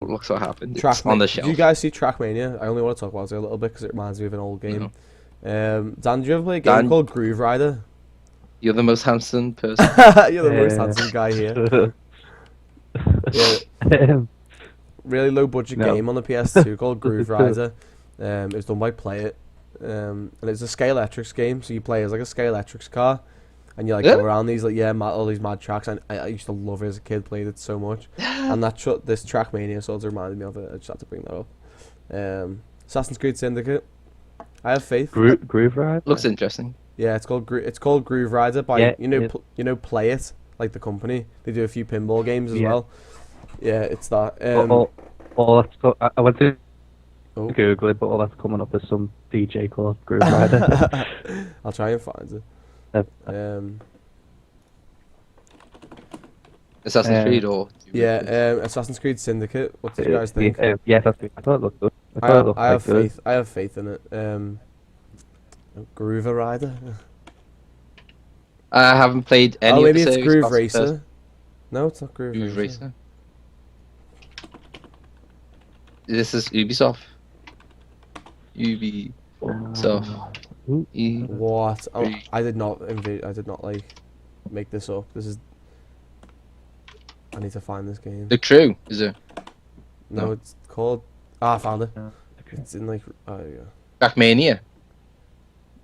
looks what happened. It's Trackmania. on the Did shelf. you guys see Trackmania? I only want to talk about it a little bit because it reminds me of an old game. Dan, did you ever play a game Dan, called Groove Rider? you're the most handsome person. You're the most handsome guy here. Yeah, Um, really low budget No. game on the PS2 called Groove Rider. It was done by Play It. And it's a Scalextrics game, so you play as like a Scalextrics car, and you like Yeah. go around these like all these mad tracks. And I used to love it as a kid, played it so much. And this Trackmania sort of reminded me of it. I just had to bring that up. Assassin's Creed Syndicate. I have faith. Groove Ride. Looks interesting. Yeah, it's called Groove Rider by Yeah, Play It, like the company. They do a few pinball games as Yeah. well. Yeah, it's that. All that's I went to Oh. Google it, but all that's coming up as some DJ called Groove Rider. I'll try and find Uh, it. Assassin's Creed or Assassin's Creed Syndicate. What do you guys think? Yeah, that's good. I thought it looked good. I thought it looked I have quite good. faith. I have faith in it. Groove Rider. I haven't played any Oh, of maybe the it's series Groove past the Racer. first No, it's not Groove Groove Racer. Racer. This is Ubisoft. Ubisoft. What? Oh, Three. I did not like make this up. This is. I need to find this game. The Crew, is it? No, no. it's called. I found it. Yeah. It's in like. Oh yeah. Trackmania.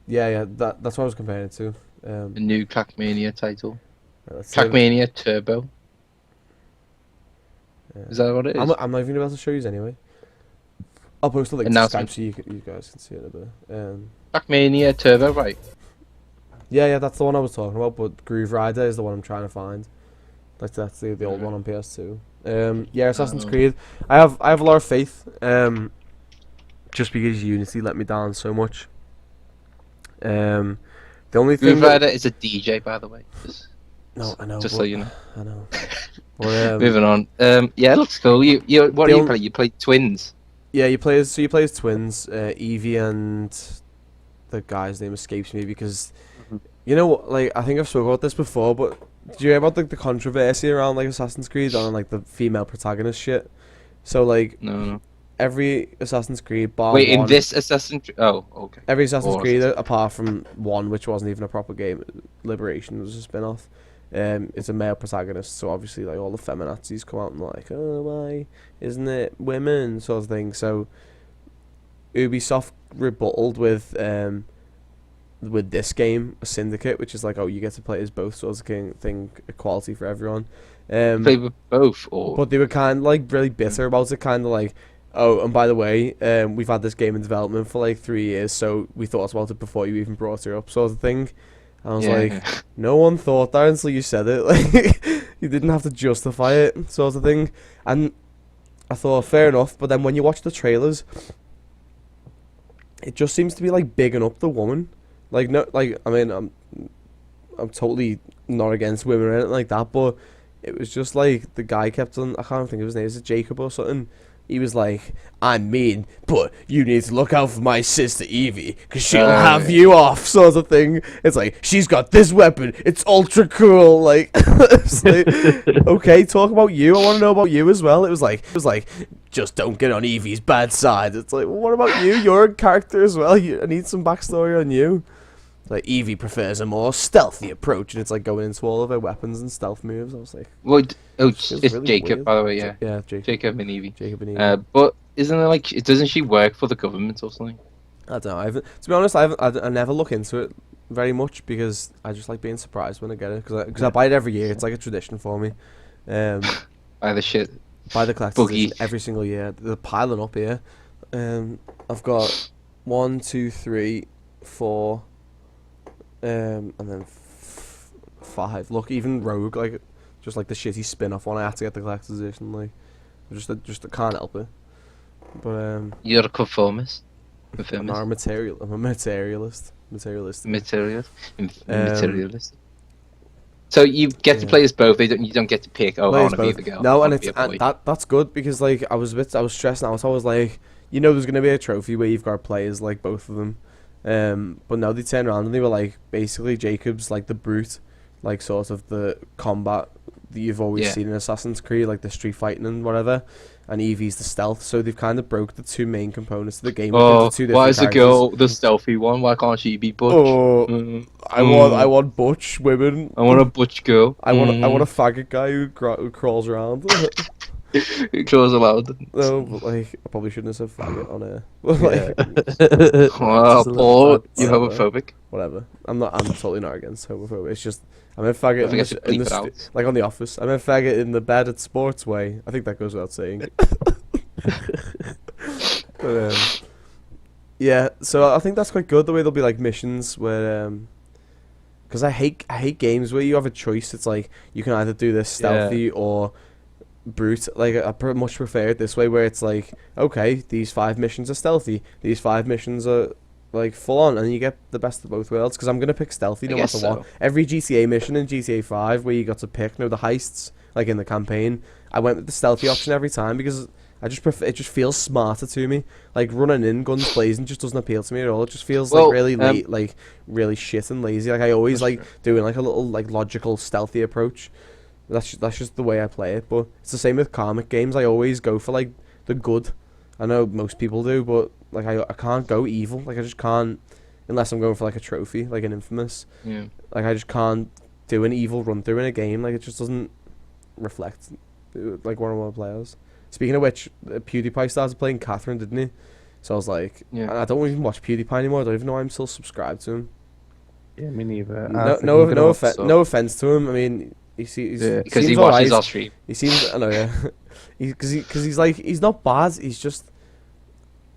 Yeah. That's what I was comparing it to. The new Trackmania title. Let's see. Trackmania Turbo. Is that what it is? I'm not even able to show you anyway. I'll post a link to Announcement. Skype so you guys can see it a bit. Trackmania Turbo, right? Yeah, that's the one I was talking about. But Groove Rider is the one I'm trying to find. That's the old one on PS2. Yeah, Assassin's Oh. Creed. I have a lot of faith. Just because Unity let me down so much. The only thing. Groove Rider is a DJ, by the way. No, I know. Just but, so you know. I know. But, Moving on. Yeah, it looks cool. What do you play? You play Twins. Yeah, you play as twins, Evie and the guy's name escapes me because you know what, like I think I've spoken about this before, but did you hear about the controversy around like Assassin's Creed and like the female protagonist shit? So like No. every Assassin's Creed bar Wait, in one, this Assassin's Creed? Oh, okay. every Assassin's Or Creed Assassin's- apart from one which wasn't even a proper game, Liberation was a spin-off. It's a male protagonist, so obviously like all the feminazis come out and like, oh why isn't it women sort of thing. So Ubisoft rebutted with this game, a Syndicate, which is like, oh, you get to play as both sorts of thing, equality for everyone. Play with both, or But they were kind of like really bitter about it, kind of like, oh, and by the way, we've had this game in development for like 3 years, so we thought about it before you even brought it up, sort of thing. And I was like, no one thought that until you said it. Like, you didn't have to justify it, sort of thing. And I thought, fair enough. But then when you watch the trailers, it just seems to be like bigging up the woman. Like, no, like I mean, I'm totally not against women or anything like that, but it was just like the guy kept on. I can't think of his name. Is it Jacob or something? He was like, I'm mean, but you need to look out for my sister Evie, because she'll have you off, sort of thing. It's like, she's got this weapon, it's ultra cool, like, it's like okay, talk about you, I want to know about you as well. It was like, just don't get on Evie's bad side. It's like, well, what about you? You're a character as well, I need some backstory on you. Like, Evie prefers a more stealthy approach, and it's like going into all of her weapons and stealth moves. I was like, it's really Jacob, weird. by the way, yeah. Yeah, Jacob and Evie. Jacob and Evie. But isn't it like, doesn't she work for the government or something? I don't know. To be honest, I never look into it very much because I just like being surprised when I get it because I buy it every year. It's like a tradition for me. By the shit. Buy the collector's Buggy. edition every single year. They're piling up here. I've got 1, 2, 3, 4, and then 5. Look, even Rogue, like just like the shitty spin-off one. I have to get the collector's edition. Like, I can't help it. But You're a conformist. I'm a materialist. Materialist. Materialist. So you get to play as both. You don't get to pick. Oh, I want to be the girl. No, I and wanna be a boy. that's good because like I was stressing out. So I was like, you know, there's gonna be a trophy where you've got to play as like both of them. But no, they turned around and they were like, basically Jacob's like the brute, like sort of the combat that you've always seen in Assassin's Creed, like the street fighting and whatever. and Evie's the stealth. So they've kind of broke the two main components of the game Oh, into two different why is the characters. girl the stealthy one? Why can't she be butch? Oh, I want butch women. I want a butch girl. I want a faggot guy who crawls around. It crawls aloud. No, but like I probably shouldn't have said faggot on air. But, like, Well, Paul, you homophobic. whatever. I'm totally not against homophobia. It's just I meant faggot I think I should bleep it out. like on The Office. I meant faggot in the bad at sports way. I think that goes without saying. But, yeah, so I think that's quite good. The way there'll be like missions where, because I hate games where you have a choice. It's like you can either do this stealthy or brute. Like I much prefer it this way, where it's like, okay, these 5 missions are stealthy, these 5 missions are like full on, and you get the best of both worlds. Because I'm gonna pick stealthy no matter what. Every GTA mission in GTA 5 where you got to pick, the heists, like in the campaign, I went with the stealthy option every time because I just prefer. It just feels smarter to me. Like running in guns blazing just doesn't appeal to me at all. It just feels like really late, like really shit and lazy. Like I always like doing like a little like logical stealthy approach. That's just the way I play it. But it's the same with karmic games. I always go for like the good. I know most people do, but like I can't go evil. Like I just can't, unless I'm going for like a trophy, like an Infamous. Yeah. Like I just can't do an evil run through in a game. Like it just doesn't reflect like what I want to play as. Speaking of which, PewDiePie started playing Catherine, didn't he? So I was like, I don't even watch PewDiePie anymore. I don't even know why I'm still subscrired to him. Yeah, me neither. No offense to him. I mean, because he watches our stream. He seems, I know, yeah, because he's like, he's not bad. He just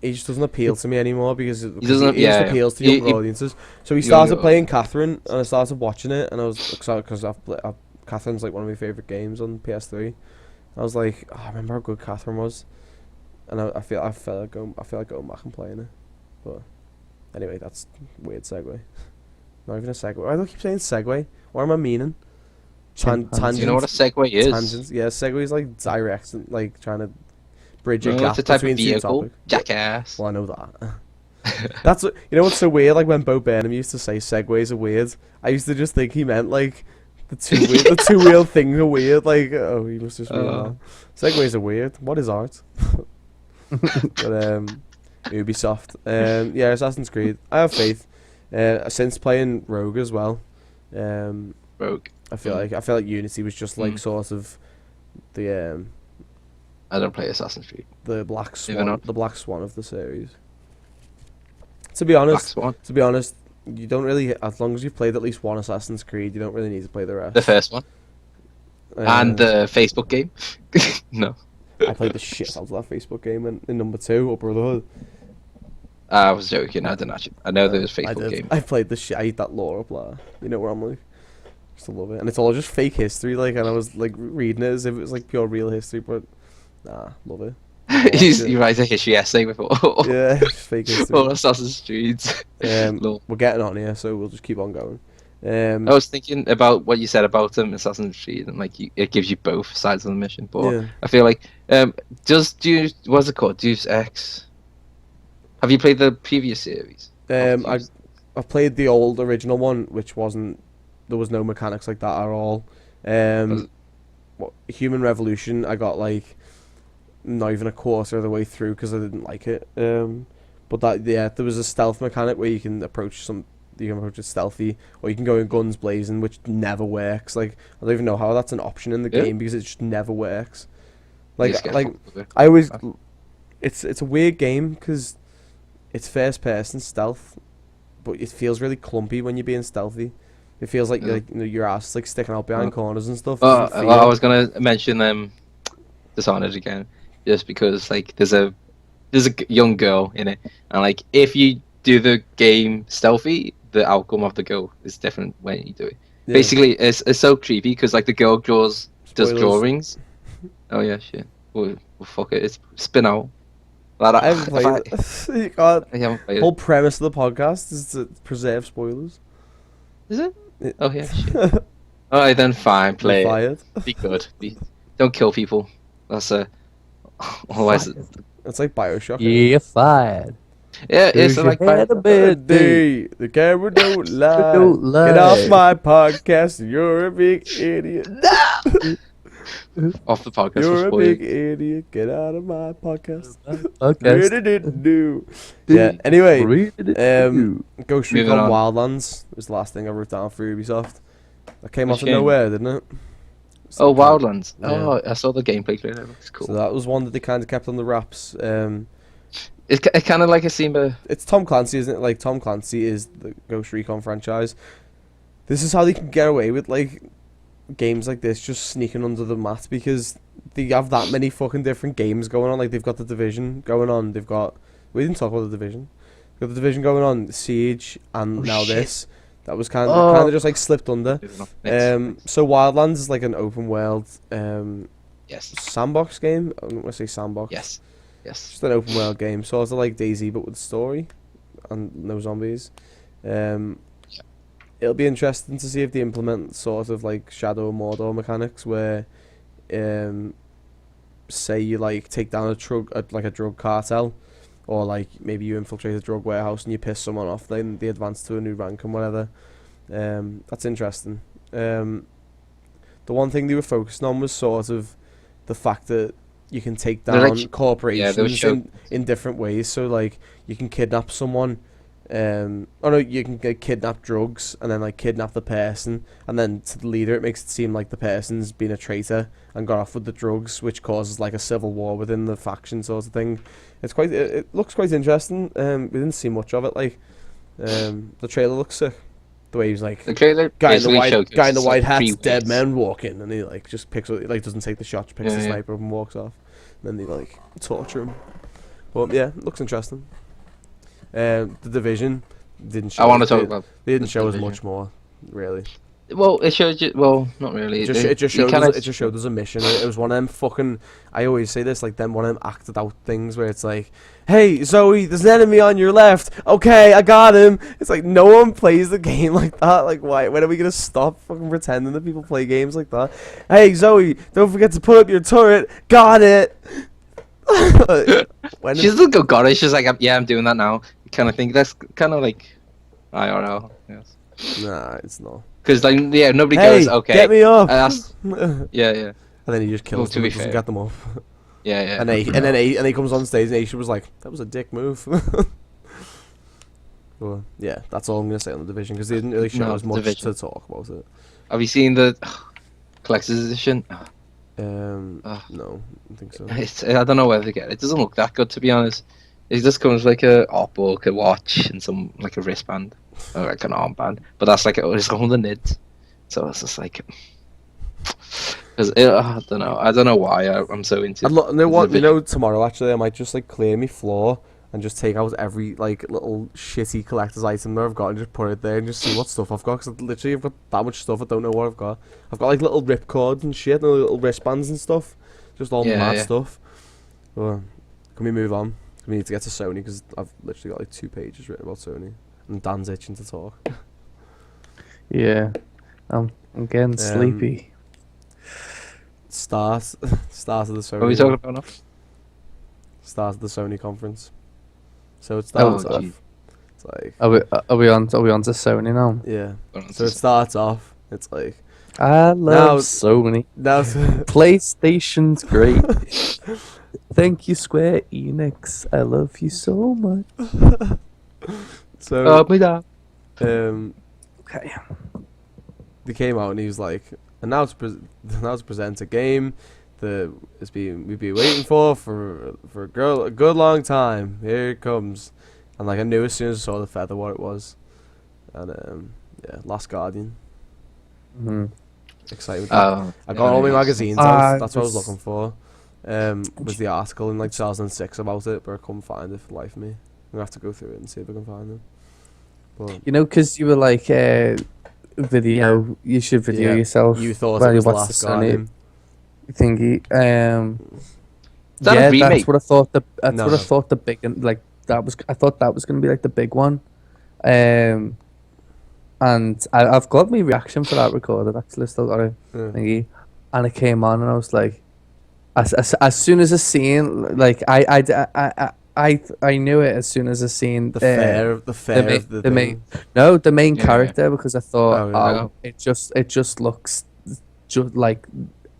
doesn't appeal to me anymore because he just appeals to younger audiences. So he started playing Catherine, and I started watching it, and I was excited because Catherine's like one of my favorite games on PS3. I was like, oh, I remember how good Catherine was, and I feel like going back and playing it. But anyway, that's a weird segue. Not even a segue. Why do I keep saying segue? What am I meaning? Tangents. Do you know what a segue is? Tangents. Yeah, segue is like direct, like trying to bridge a gap it's a type between of vehicle, two topics. jackass. Well, I know that. That's you know what's so weird. Like when Bo Burnham used to say segways are weird, I used to just think he meant like the two wheel things are weird. Like oh, he must just mean that. Segways are weird. What is art? But Ubisoft. Yeah, Assassin's Creed. I have faith. Since playing Rogue as well. Rogue. I feel like Unity was just like sort of the I don't play Assassin's Creed. The black swan of the series. To be honest, you don't really, as long as you've played at least one Assassin's Creed, you don't really need to play the rest. The first one. And the Facebook game. No. I played the shit out of that Facebook game in number 2 or Brotherhood. I was joking. I didn't actually. I know there was Facebook game. I played the shit. I eat that lore up there. You know where I'm like. Just love it, and it's all just fake history. Like, and I was like reading it as if it was like pure real history, but nah, love it. You write a history essay before. Yeah, just fake history. All Assassin's Creed. We're getting on here, so we'll just keep on going. I was thinking about what you said about Assassin's Creed, and like it gives you both sides of the mission. But I feel like what's it called? Deus Ex. Have you played the previous series? I've played the old original one, which wasn't. There was no mechanics like that at all. Human Revolution, I got like not even a quarter of the way through because I didn't like it. But there was a stealth mechanic where you can approach it stealthy, or you can go in guns blazing, which never works. Like I don't even know how that's an option in the game because it just never works. I always, it's a weird game because it's first person stealth, but it feels really clumpy when you're being stealthy. It feels like your ass is like sticking out behind corners and stuff. I was gonna mention Dishonored again, just because like there's a young girl in it, and like if you do the game stealthy, the outcome of the girl is different when you do it. Yeah. Basically, it's so creepy because like the girl does drawings. Oh yeah, shit. Well, fuck it. It's spin out. Like, I haven't played it. I haven't played it. Whole premise of the podcast is to preserve spoilers. Is it? Oh yeah, shit. Alright then, fine, play it. Be good. Don't kill people. That's otherwise it's like Bioshock. You're fired. Yeah, it's like the camera don't lie. Get off my podcast, you're a big idiot. off the podcast You're for a spoiling. big idiot. Get out of my podcast. Podcast. Do. Yeah. Anyway, Read Ghost Moving Recon on. Wildlands was the last thing I wrote down for Ubisoft. That came Which out of game? nowhere, didn't it? Oh, Some kind- Wildlands. Yeah. Oh, I saw the gameplay trailer. It looks cool. So that was one that they kind of kept on the wraps. It's kind of like a Simba. It's Tom Clancy, isn't it? Like, Tom Clancy is the Ghost Recon franchise. This is how they can get away with, like, games like this just sneaking under the mat, because they have that many fucking different games going on. Like, they've got the Division going on. They've got... We didn't talk about the Division. They've got the Division going on, Siege, and now shit. this. That was kind of Oh. just, like, slipped under. Next. So Wildlands is, like, an open world Yes. sandbox game. I don't want to say sandbox. Yes. Yes. Just an open world game, sort of like DayZ but with story and no zombies. It'll be interesting to see if they implement sort of like Shadow and Mordor mechanics where, say you like take down a drug cartel, or like maybe you infiltrate a drug warehouse and you piss someone off, then they advance to a new rank and whatever. That's interesting. The one thing they were focusing on was sort of the fact that you can take They're down like- corporations show- in different ways. So like you can kidnap someone, you can kidnap drugs and then like kidnap the person, and then to the leader it makes it seem like the person's been a traitor and got off with the drugs, which causes like a civil war within the faction sort of thing. It looks quite interesting. We didn't see much of it. Like the trailer looks sick. The way he's like The trailer guy in the basically white showcases, like, hat's three dead ways. men walking, and he like just picks up, like doesn't take the shot, just picks the Yeah, yeah. sniper up and walks off. And then they like torture him. But yeah, it looks interesting. The Division didn't show. I want to us- talk they, about. They didn't the show us Division. much more, really. Well, it showed you. Well, not really. It just showed kinda- us, it just showed us a mission. It was one of them fucking. I always say this, like them one of them acted out things where it's like, "Hey Zoe, there's an enemy on your left. Okay, I got him." It's like no one plays the game like that. Like why? When are we gonna stop fucking pretending that people play games like that? Hey Zoe, don't forget to put up your turret. Got it. When She doesn't go got it. She's like, yeah, I'm doing that now. Kind of thing. That's kind of like, I don't know. Yes. nah, it's not. Because like, yeah, nobody Hey, goes, okay. get me up. And yeah, yeah, And then he just kills to them be and doesn't fair. get them up. yeah, yeah. And then he comes on stage and Aisha was like, "That was a dick move." Well, yeah, that's all I'm gonna say on the Division because they didn't really show No, us much Division. to talk about it. Have you seen the collector's edition? No, I don't think so. I don't know where to get it. It doesn't look that good, to be honest. It just comes with like a art book, a watch, and some like a wristband or like an armband. But that's like it's 100 nids, so it's just like. Cause I don't know. I don't know why I'm so into. Tomorrow actually I might just like clear my floor and just take out every like little shitty collector's item that I've got and just put it there and just see what stuff I've got. Because literally I've got that much stuff I don't know what I've got. I've got like little ripcords and shit, and little wristbands and stuff, just all Yeah, mad yeah. stuff. Well, can we move on? We need to get to Sony because I've literally got like 2 pages written about Sony, and Dan's itching to talk. Yeah, I'm getting sleepy. Start of the Sony. What are we talking about now? Start of the Sony conference. So it Oh, starts off. gee. It's like Are we on to Sony now? yeah. So it starts off. It's like I love Now- Sony. now. PlayStation's great. Thank you, Square Enix. I love you so much. So Me that. Okay. they came out and he was like, and now to present a game that we've been waiting for a good long time. Here it comes, and like I knew as soon as I saw the feather what it was, and yeah, Last Guardian. Mhm. Excitement. Oh, I got all my yeah. magazines out. I That's what I was was- looking for. Was the article in like 2006 about it, but I couldn't find it for the life of me. I'm gonna have to go through it and see if I can find it. But You know, because you were like, video. You should video yeah, yourself. you thought while it you was watch Last the Sony Guardian. thingy. Is that a Yeah, remake? that's what I thought. That's No, what I no. thought. The big like that was. I thought that was gonna be like the big one. And I've got my reaction for that recorded. Actually, still got it. Yeah. Thingy, and it came on, and I was like, as soon as I seen, like I knew it as soon as I seen The fair of the the thing. main the main Yeah, character because I thought Oh, yeah. it just looks just like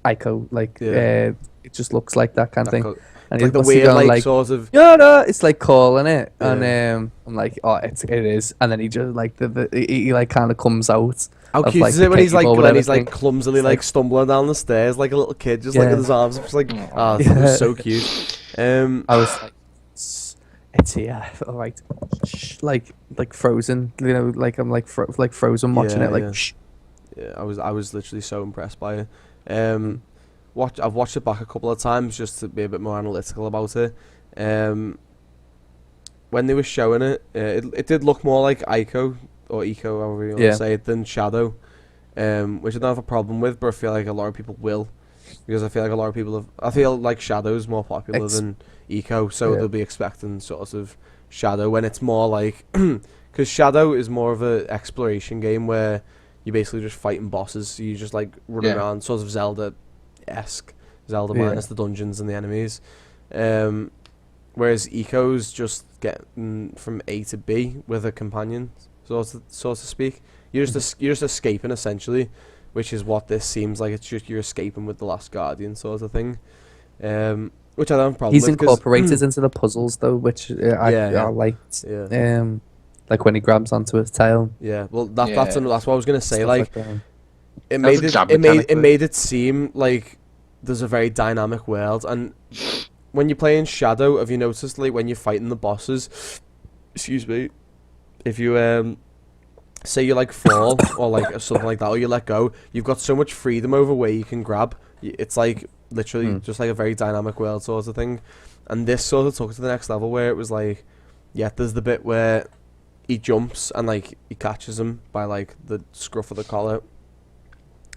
Ico, like Yeah. it just looks like that kind of thing. And Like the must be weird, going like sort of. yeah, no, it's like calling it, Yeah. and I'm like, oh, it is, and then he just like he like kind of comes out. How Of, cute like, is the it when he's cave like or when whatever he's like thing. clumsily It's like like- stumbling down the stairs like a little kid, just like Yeah. with his arms up, just like it Yeah. was so cute. I was like, it's here, all right, like Frozen, you know, like I'm like like Frozen watching Yeah, it, like. yeah. Yeah, I was literally so impressed by it. I've watched it back a couple of times just to be a bit more analytical about it. When they were showing it, it did look more like Ico or Eco, however you want to say it, than Shadow, which I don't have a problem with, but I feel like a lot of people will, because I feel like a lot of people have. I feel like Shadow is more popular than Eco, so they'll be expecting sort of Shadow when it's more like, because Shadow is more of a exploration game where you're basically just fighting bosses, so you just like running around, sort of Zelda-esque, Zelda minus the dungeons and the enemies. Whereas Eco's just getting from A to B with a companion, so to speak. You're just escaping essentially, which is what this seems like. It's just you're escaping with the Last Guardian sort of thing, which I don't have a problem He's with. incorporated into the puzzles though, which I liked. Like when he grabs onto his tail. Yeah, well that's what I was gonna say. Like that. it made it seem like there's a very dynamic world, and when you play in Shadow, have you noticed like when you're fighting the bosses, excuse me, if you say you like fall or like something like that, or you let go, you've got so much freedom over where you can grab. It's like literally just like a very dynamic world sort of thing, and this sort of took it to the next level where it was like, yeah, there's the bit where he jumps and like he catches him by like the scruff of the collar,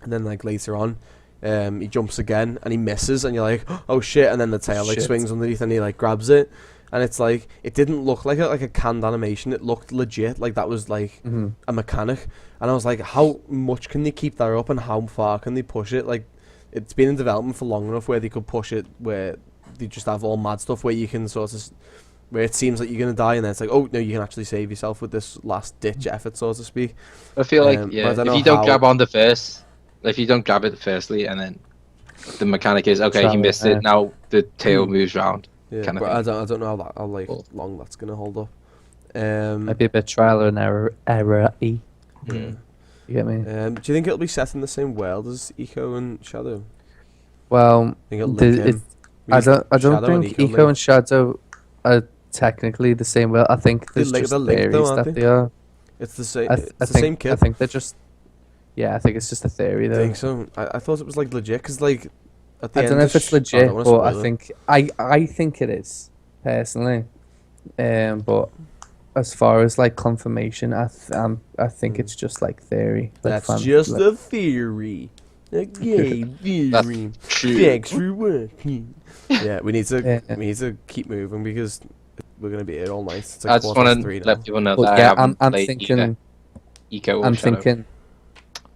and then like later on he jumps again and he misses, and you're like, oh shit, and then the tail like swings underneath and he like grabs it, and it's like it didn't look like a canned animation. It looked legit, like that was like a mechanic, and I was like, how much can they keep that up and how far can they push it? Like it's been in development for long enough where they could push it where they just have all mad stuff where you can sort of, where it seems like you're gonna die, and then it's like, oh no, you can actually save yourself with this last ditch effort, so to speak. I feel like if you don't grab on the first, if you don't grab it firstly, and then the mechanic is okay, he missed it. Now the tail moves round. Yeah, kind of but thing. I don't know how long that's gonna hold up. Maybe a bit trial and error. You get me? Do you think it'll be set in the same world as Eco and Shadow? Well, Think it'll link in? I don't Shadow and think Eco Eco and Shadow are technically the same world. I think there's just theories though, that they are. It's the same. I It's the think, same kid. I think they're just. Yeah, I think it's just a theory I though. think so. I thought it was like legit, because like at the I end don't know of if it's I legit, don't wanna but I spoil it. think I think it is personally. But as far as like confirmation, I think it's just like theory. Like That's just a theory. A gay theory. Thanks for working. Yeah, we need to keep moving because we're gonna be here all night. It's like I just want to 3 now. let people know But that yeah, I haven't I'm played thinking. Eco or I'm Shadow. thinking.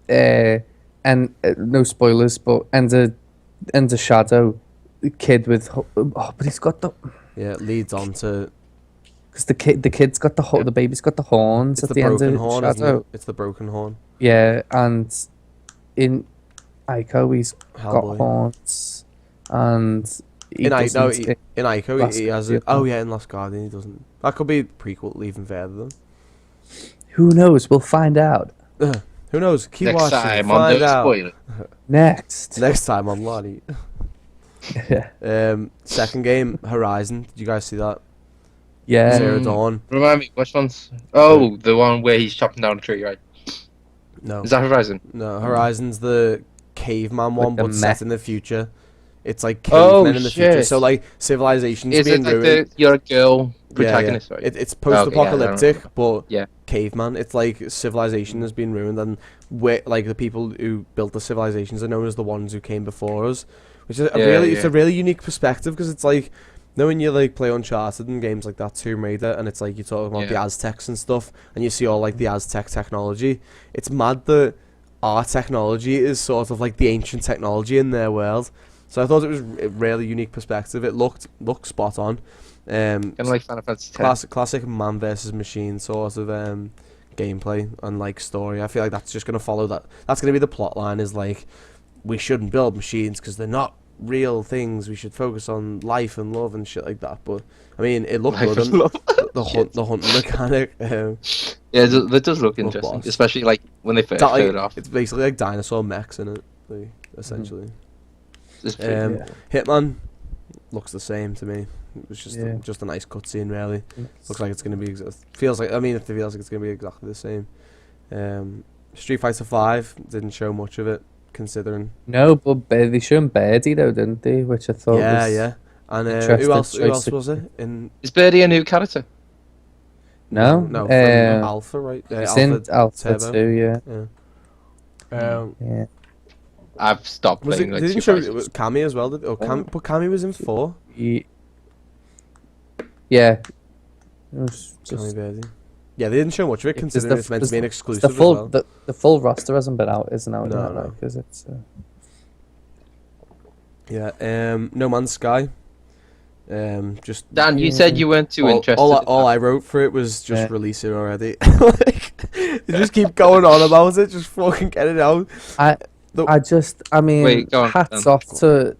And no spoilers, but and a Shadow, the kid with but he's got the. Yeah, it leads on to. Because the kid's got the baby's got the horns It's at the the end broken of horn, Shadow. isn't it? It's the broken horn. Yeah, and in Ico he's Hellboy. got horns, and In Ico he has it. Guardian. Oh yeah, in Last Guardian he doesn't. That could be prequel even further though. Who knows? We'll find out Who knows? Keep Next watching. time on Find the out. spoiler. next. Next time on Lottie. Yeah. Second game, Horizon. Did you guys see that? Yeah. Zero Dawn. Remind me, which one's? Oh, the one where he's chopping down a tree, right? No. Is that Horizon? No, Horizon's the caveman one, the but set mech. in the future. It's like Oh, cavemen in the future. shit. So like civilization's Is being it like ruined. you're a girl Yeah, protagonist, right? It's post-apocalyptic, but Yeah. caveman. It's like civilization has been ruined, and like the people who built the civilizations are known as the ones who came before us, which is it's a really unique perspective, because it's like, knowing you like play Uncharted and games like that, Tomb Raider, and it's like you're talking about the Aztecs and stuff, and you see all like the Aztec technology. It's mad that our technology is sort of like the ancient technology in their world. So I thought it was a really unique perspective. It looked spot on. Kind of like Final Fantasy X. Classic man versus machine sort of gameplay and like story. I feel like that's just gonna follow that. That's gonna be the plot line. Is like we shouldn't build machines because they're not real things. We should focus on life and love and shit like that. But I mean, it looked Life good. and And love. the hunting mechanic. Yeah, that does look Look interesting, boss. especially like when they first That, showed like, off. it's basically like dinosaur mechs in it, like, essentially. It's pretty Yeah. Hitman looks the same to me. It was just Yeah. just a nice cutscene, really. It's- Looks like it's gonna be feels like it feels like it's gonna be exactly the same. Street Fighter 5 didn't show much of it, considering. No, but they showed Birdie though, didn't they? Which I thought Yeah, was yeah. And interesting who else choice was it in? Is Birdie a new character? No, No, from Alpha, right? it's in Alpha Turbo. 2, yeah. Yeah. Yeah. I've stopped Was playing it? like They didn't Street show Fighter. it was Cammy as well, but Cammy was in 4. Yeah. It was Cammy just Birdie. Yeah, they didn't show much of it, Because considering it's meant to be an the exclusive full as well. the full roster hasn't been out, isn't out No, yet, no. like, because it's Yeah. No Man's Sky. Just Dan, you said you weren't too interested. all I wrote for it was just Yeah. release it already. Like, they just keep going on about it. Just fucking get it out. I mean, Wait, go on, hats Dan. off to.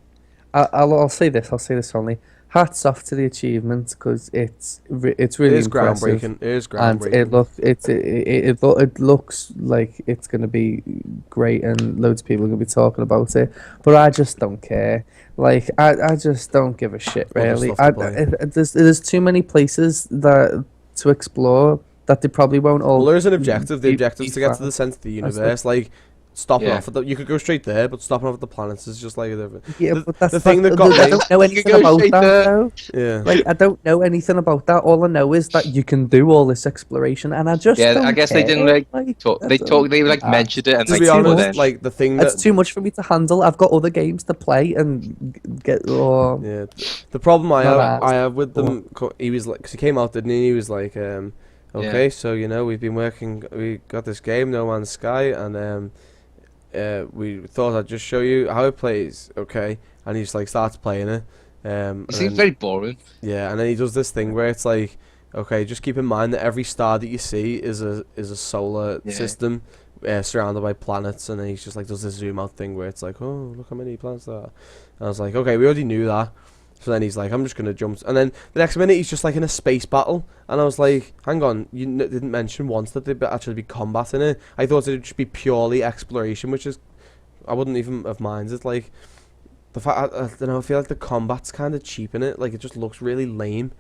I'll say this. I'll say this only. Hats off to the achievement because it's really It is impressive. groundbreaking. It is And groundbreaking. it looks like it's gonna be great, and loads of people are gonna be talking about it. But I just don't care. Like I just don't give a shit Other really. stuff to play. There's too many places that to explore that they probably won't all. Well, there's an objective. The be- objective is to be get to fun. the center of the That's universe. Like, stopping Yeah. off at you could go straight there, but stopping off at the planets is just like a different. Yeah, the- but that's the thing not- that got I me- don't know You anything go about straight that there. though. Yeah. Like I don't know anything about that. All I know is that you can do all this exploration, and I just Yeah, don't I guess they care. didn't like talk. They like Ah. mentioned it and To like be too honest, much. like the thing That's that too much for me to handle. I've got other games to play and get. Oh, yeah, the problem I Not have asked. I have with them. He was like, because he came out, didn't he? He was like, okay, Yeah. so we've been working. We got this game, No Man's Sky, and we thought I'd just show you how it plays. Okay, and he just like starts playing it. And It seems then- very boring. Yeah, and then he does this thing where it's like, okay, just keep in mind that every star that you see is a solar Yeah. system surrounded by planets, and then he's just like does this zoom out thing where it's like, oh, look how many planets there are. And I was like, okay, we already knew that. So then he's like, I'm just gonna jump, and then the next minute he's just like in a space battle, and I was like, hang on, you didn't mention once that there'd actually be combat in it. I thought it'd just be purely exploration, which is, I wouldn't even have minded. Like, the fact, I don't know, I feel like the combat's kind of cheap in it. Like, it just looks really lame.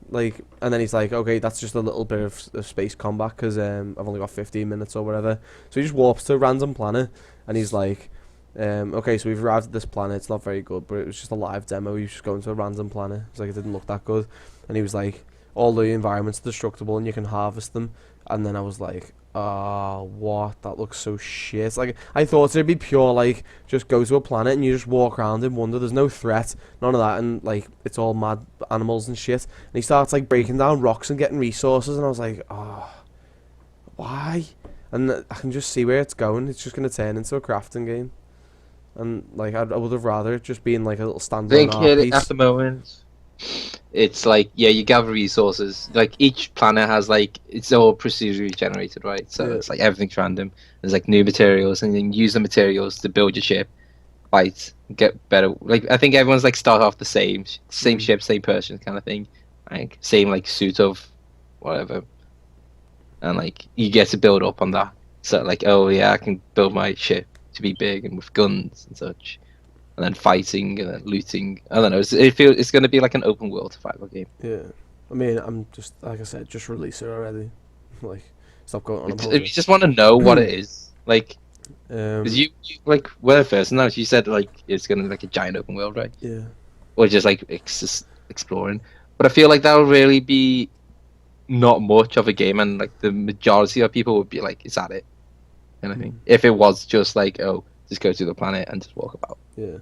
Like, and then he's like, okay, that's just a little bit of space combat because I've only got 15 minutes or whatever. So he just warps to a random planet, and he's like, okay, so we've arrived at this planet. It's not very good, but it was just a live demo. He was just going to a random planet. It's like, it didn't look that good. And he was like, all the environments are destructible and you can harvest them. And then I was like, what? That looks so shit. Like, I thought it'd be pure, like, just go to a planet and you just walk around and wonder. There's no threat, none of that. And, like, it's all mad animals and shit. And he starts, like, breaking down rocks and getting resources. And I was like, why? And I can just see where it's going. It's just going to turn into a crafting game. And like I would have rather it just been like a little standalone Think art here piece. at the moment, it's like you gather resources. Like each planet has like it's all procedurally generated, right? So Yeah. it's like everything's random. There's like new materials, and you can use the materials to build your ship, fight, get better. Like I think everyone's like start off the same ship, same person kind of thing, like same like suit of whatever, and like you get to build up on that. So like, oh yeah, I can build my ship to be big and with guns and such, and then fighting and then looting. I don't know. It's going to be like an open world survival game. Yeah, I mean, I'm just like I said, just release it already. Like, stop going on If about you it. just want to know what it is, like, Um, 'cause you like where first now you said like it's going to be like a giant open world, right? yeah, Or just like exploring. But I feel like that would really be not much of a game, and like the majority of people would be like, "Is that it?" Kind of thing. If it was just like, "Oh, just go to the planet and just walk about yeah,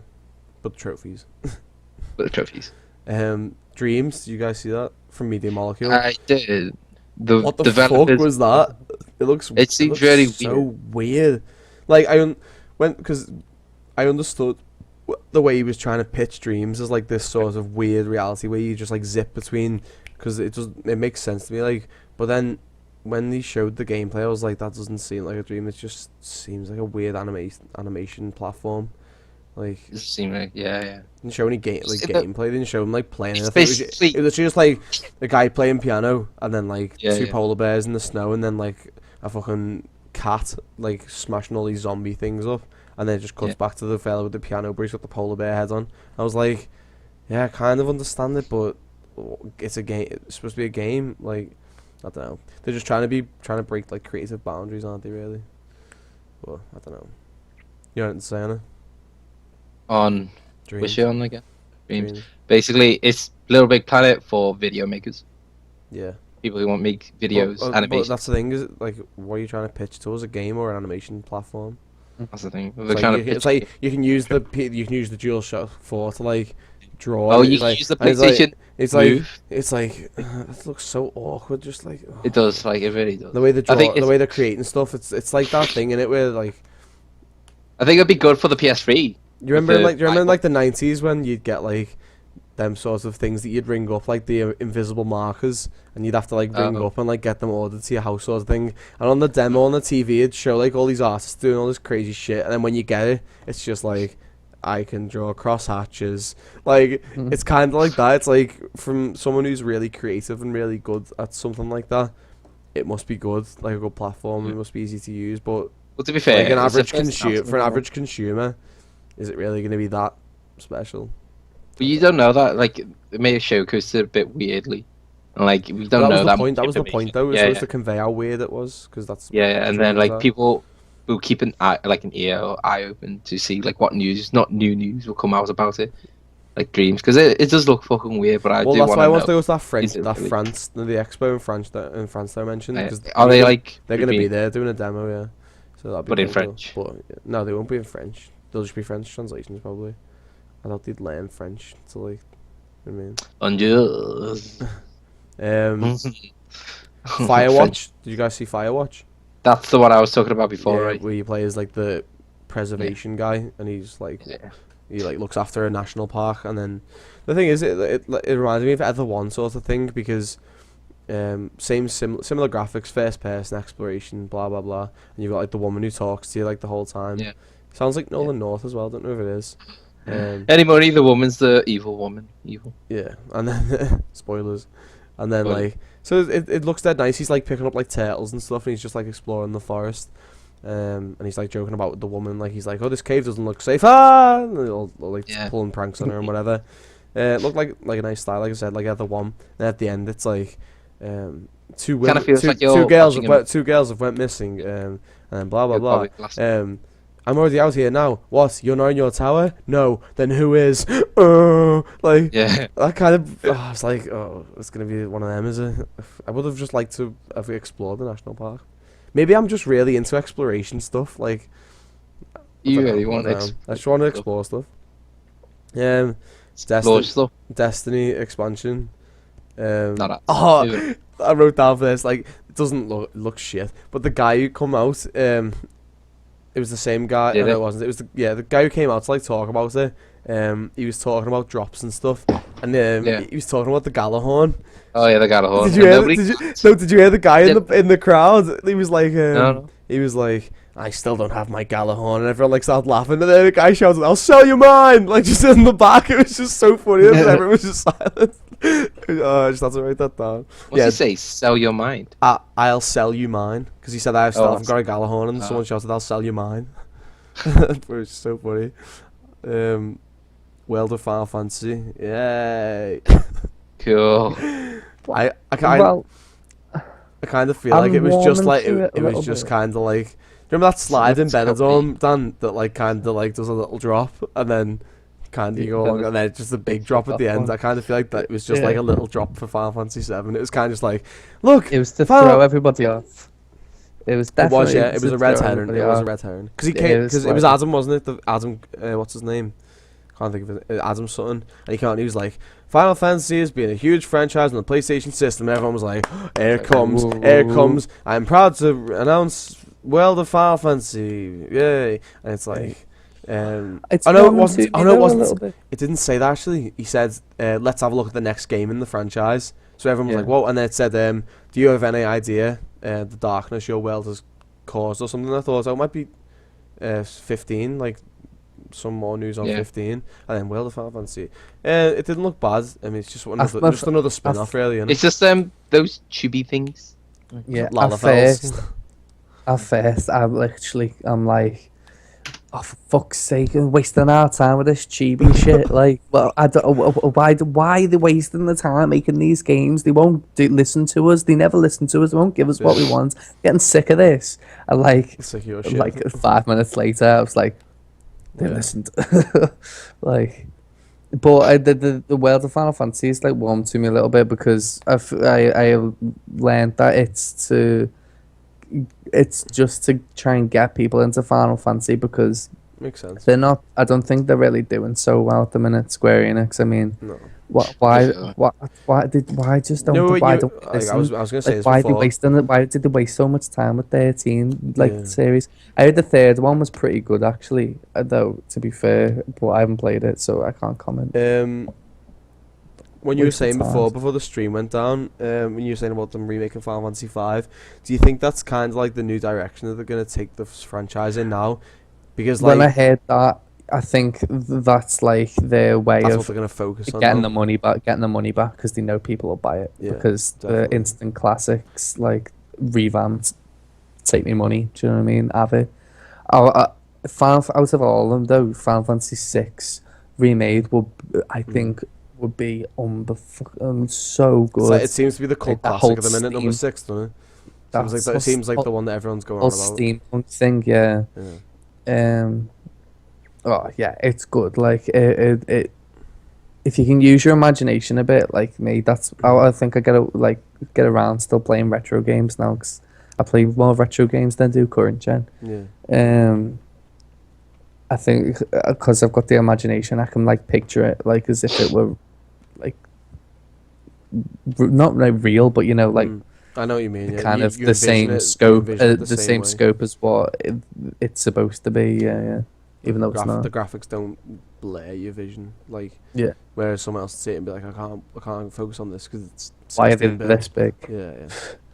but trophies. with the trophies." Dreams. Do you guys see that from Media Molecule? I did. The What the developers, fuck was that? It looks. It seems looks really so weird. Like because I understood the way he was trying to pitch Dreams as like this sort of weird reality where you just like zip between, because it makes sense to me. Like, but then when he showed the gameplay, I was like, that doesn't seem like a dream. It just seems like a weird animation platform. Like, It seemed like didn't show any gameplay. They didn't show him like playing It's anything. basically It was just like a guy playing piano, and then like two yeah. polar bears in the snow, and then like a fucking cat like smashing all these zombie things up, and then it just cuts Yeah. back to the fella with the piano, but he's got the polar bear head on. I was like, yeah, I kind of understand it, but it's a game. It's supposed to be a game. Like, I don't know. They're just trying to break like creative boundaries, aren't they? Really? Well, I don't know. You know what I'm saying? On Dreams. what's she on again? Dreams. Dreams. Basically, it's Little Big Planet for video makers. Yeah. People who want to make videos, But animation. that's the thing. Is like, what are you trying to pitch to us? A game or an animation platform? That's the thing. They're It's like, trying to it's like you can use the DualShock 4 to like draw. Oh, and you it's can like, use the and it's like- PlayStation It's like Move. it looks so awkward. Just like It does, like it really does. the way they I think draw, the it's- way they're creating stuff. It's like that thing in it where like I think it'd be good for the PS3. you remember the like you remember iPod. like the 90s when you'd get like them sorts of things that you'd ring up like the invisible markers, and you'd have to like ring Oh. up and like get them ordered to your house sort of thing. And on the demo on the TV, it'd show like all these artists doing all this crazy shit, and then when you get it, it's just like I can draw cross hatches. Like it's kind of like that. It's like from someone who's really creative and really good at something like that. It must be good, like a good platform. It must be easy to use, but Well, to be fair, like an it's the average first consumer, announcement, for an isn't it? average consumer, is it really going to be that special? But you don't know that. Like, it may have showcased it a bit weirdly. And, like, we don't that know was the that point. much That was the information. point, though. It was Yeah, supposed yeah. to convey how weird it was, because that's Yeah, and then dreams like are. people will keep an eye, like an ear or eye open to see like what news, not new news, will come out about it, like dreams, because it does look fucking weird. But I Well, do that's want why I to want to know. go to that French, is it really- the expo in France that I mentioned. Because Are they like? they're going to be being- there doing a demo, yeah. So that'll be But in pretty cool. French? But no, they won't be in French. They'll just be French translations probably. I thought they'd learn French to like. I mean, Unjust. Firewatch. Did you guys see Firewatch? That's the one I was talking about before, Yeah, right? where you play as like the preservation guy, and he's like Yeah. he like looks after a national park, and then the thing is, it reminds me of Ether One sort of thing because similar graphics, first person exploration, blah blah blah, and you've got like the woman who talks to you like the whole time. Yeah. Sounds like Nolan North as well. Don't know if it is. Anybody, the woman's the evil woman. Evil. Yeah, and then spoilers, and then Spoiler. like so it looks dead nice. He's like picking up like turtles and stuff, and he's just like exploring the forest. And he's like joking about the woman, like he's like, "Oh, this cave doesn't look safe." Ah, and they're all like Yeah. pulling pranks on her and whatever. It looked like a nice style, like I said, like Ether One. And at the end, it's like two women, feels like you're two girls watching two girls have went missing, and then blah blah You're blah. probably last- I'm already out here now. What? You're not in your tower? No. Then who is? Oh, like Yeah. that kind of. I was like, oh, it's gonna be one of them, is it? I would have just liked to have explored the national park. Maybe I'm just really into exploration stuff. Like, You I don't really know, want I to don't know. I just want to explore stuff. explore stuff? Destiny expansion. Not that. Oh, I wrote down for this. Like, it doesn't look shit, but the guy who come out, it was the same guy. Did No, it? it wasn't. It was the guy who came out to like talk about it. He was talking about drops and stuff, and Yeah. he was talking about the Galahorn. Oh yeah, they got a horn. Did you hear the guy in the crowd? He was like, No. he was like, I still don't have my Galahorn, and everyone like started laughing, and then the guy shouted, "I'll sell you mine!" Like just in the back. It was just so funny. And everyone was just silent. I just had to write that down. What's he say? Sell your mind. I'll sell you mine, because he said I still Oh, haven't got a Galahorn, and oh. someone shouted, "I'll sell you mine." It was so funny. World of Final Fantasy, yay! Cool. I Well, kind of feel I'm like it was just warming like to it it a was little just bit. kind of like, remember that slide in Let's go, Benidorm, Dan, that like kind of like does a little drop and then kind of you go along, and then just a big drop at the end. I kind of feel like that it was just like a little drop for Final Fantasy 7. It was kind of just like, look, it was to Final- throw everybody off. It was it definitely. was, yeah, it was to a red throw herring. everybody It was a off. red herring because he It came was because it was like- Adam, wasn't it? The Adam, what's his name? Can't think of it. Adam something, and he can't. He was like, Final Fantasy has been a huge franchise on the PlayStation system. And everyone was like, here it comes, Whoa, here it whoa, comes. I'm proud to announce World of Final Fantasy, yay! And it's like, It's oh no, it warming wasn't. to Oh me no, it though a wasn't. little bit. It didn't say that actually. He said, let's have a look at the next game in the franchise. So everyone was Yeah. like, whoa! And then it said, do you have any idea the darkness your world has caused or something? I thought, oh, it might be 15, like some more news on Yeah. 15, and then World of Final Fantasy. It didn't look bad. I mean, it's just another spin-off, really. Isn't It's just those chibi things. Yeah, Lalafels. at first, I'm like, oh, for fuck's sake, we're wasting our time with this chibi shit. Like, well, I don't, why are they wasting the time making these games? They won't listen to us. They never listen to us. They won't give us what we want. Getting sick of this. And like, Sick of your shit. like 5 minutes later, I was like, they Yeah. listened. Like, but the world of Final Fantasy is like warm to me a little bit because I learned that it's just to try and get people into Final Fantasy because Makes sense. they're not. I don't think they're really doing so well at the minute. Square Enix. I mean, No. why Yeah. why just don't No, why you- don't like, listen? I was gonna say Like, this why they before. wasting it? Why did they waste so much time with 13 Yeah. series? I heard the third one was pretty good actually, though, to be fair, but I haven't played it, so I can't comment. When you were Waste of saying time. before the stream went down, when you were saying about them remaking Final Fantasy 5, do you think that's kind of like the new direction that they're gonna take the franchise in now? Because When I like heard that, I think that's like their way that's what of they're gonna focus on. getting now. the money back, because they know people will buy it. Yeah, Because definitely. the instant classics, like revamped, take me money. Do you know what I mean? Have it. Out of all of them though, Final Fantasy 6 remade I think would be so It's good. like, it seems to be the cult Like, that classic whole at the minute, number Steam- 6, doesn't it? That's It seems like the one that everyone's going on whole about. steampunk thing, yeah. Yeah. Oh yeah, it's good. Like it if you can use your imagination a bit, like me, that's I think I get around still playing retro games now because I play more retro games than I do current gen. Yeah. I think because I've got the imagination, I can like picture it like as if it were like not like real, but you know, like I know what you mean. Yeah. kind You- of you the envision same it- you scope, envision it the same way. scope as what it's supposed to be. Yeah. Even though it's not. The graphics don't blur your vision, like Yeah. whereas someone else sit and be like, I can't focus on this because it's Why are they 16-bit. this big? Yeah,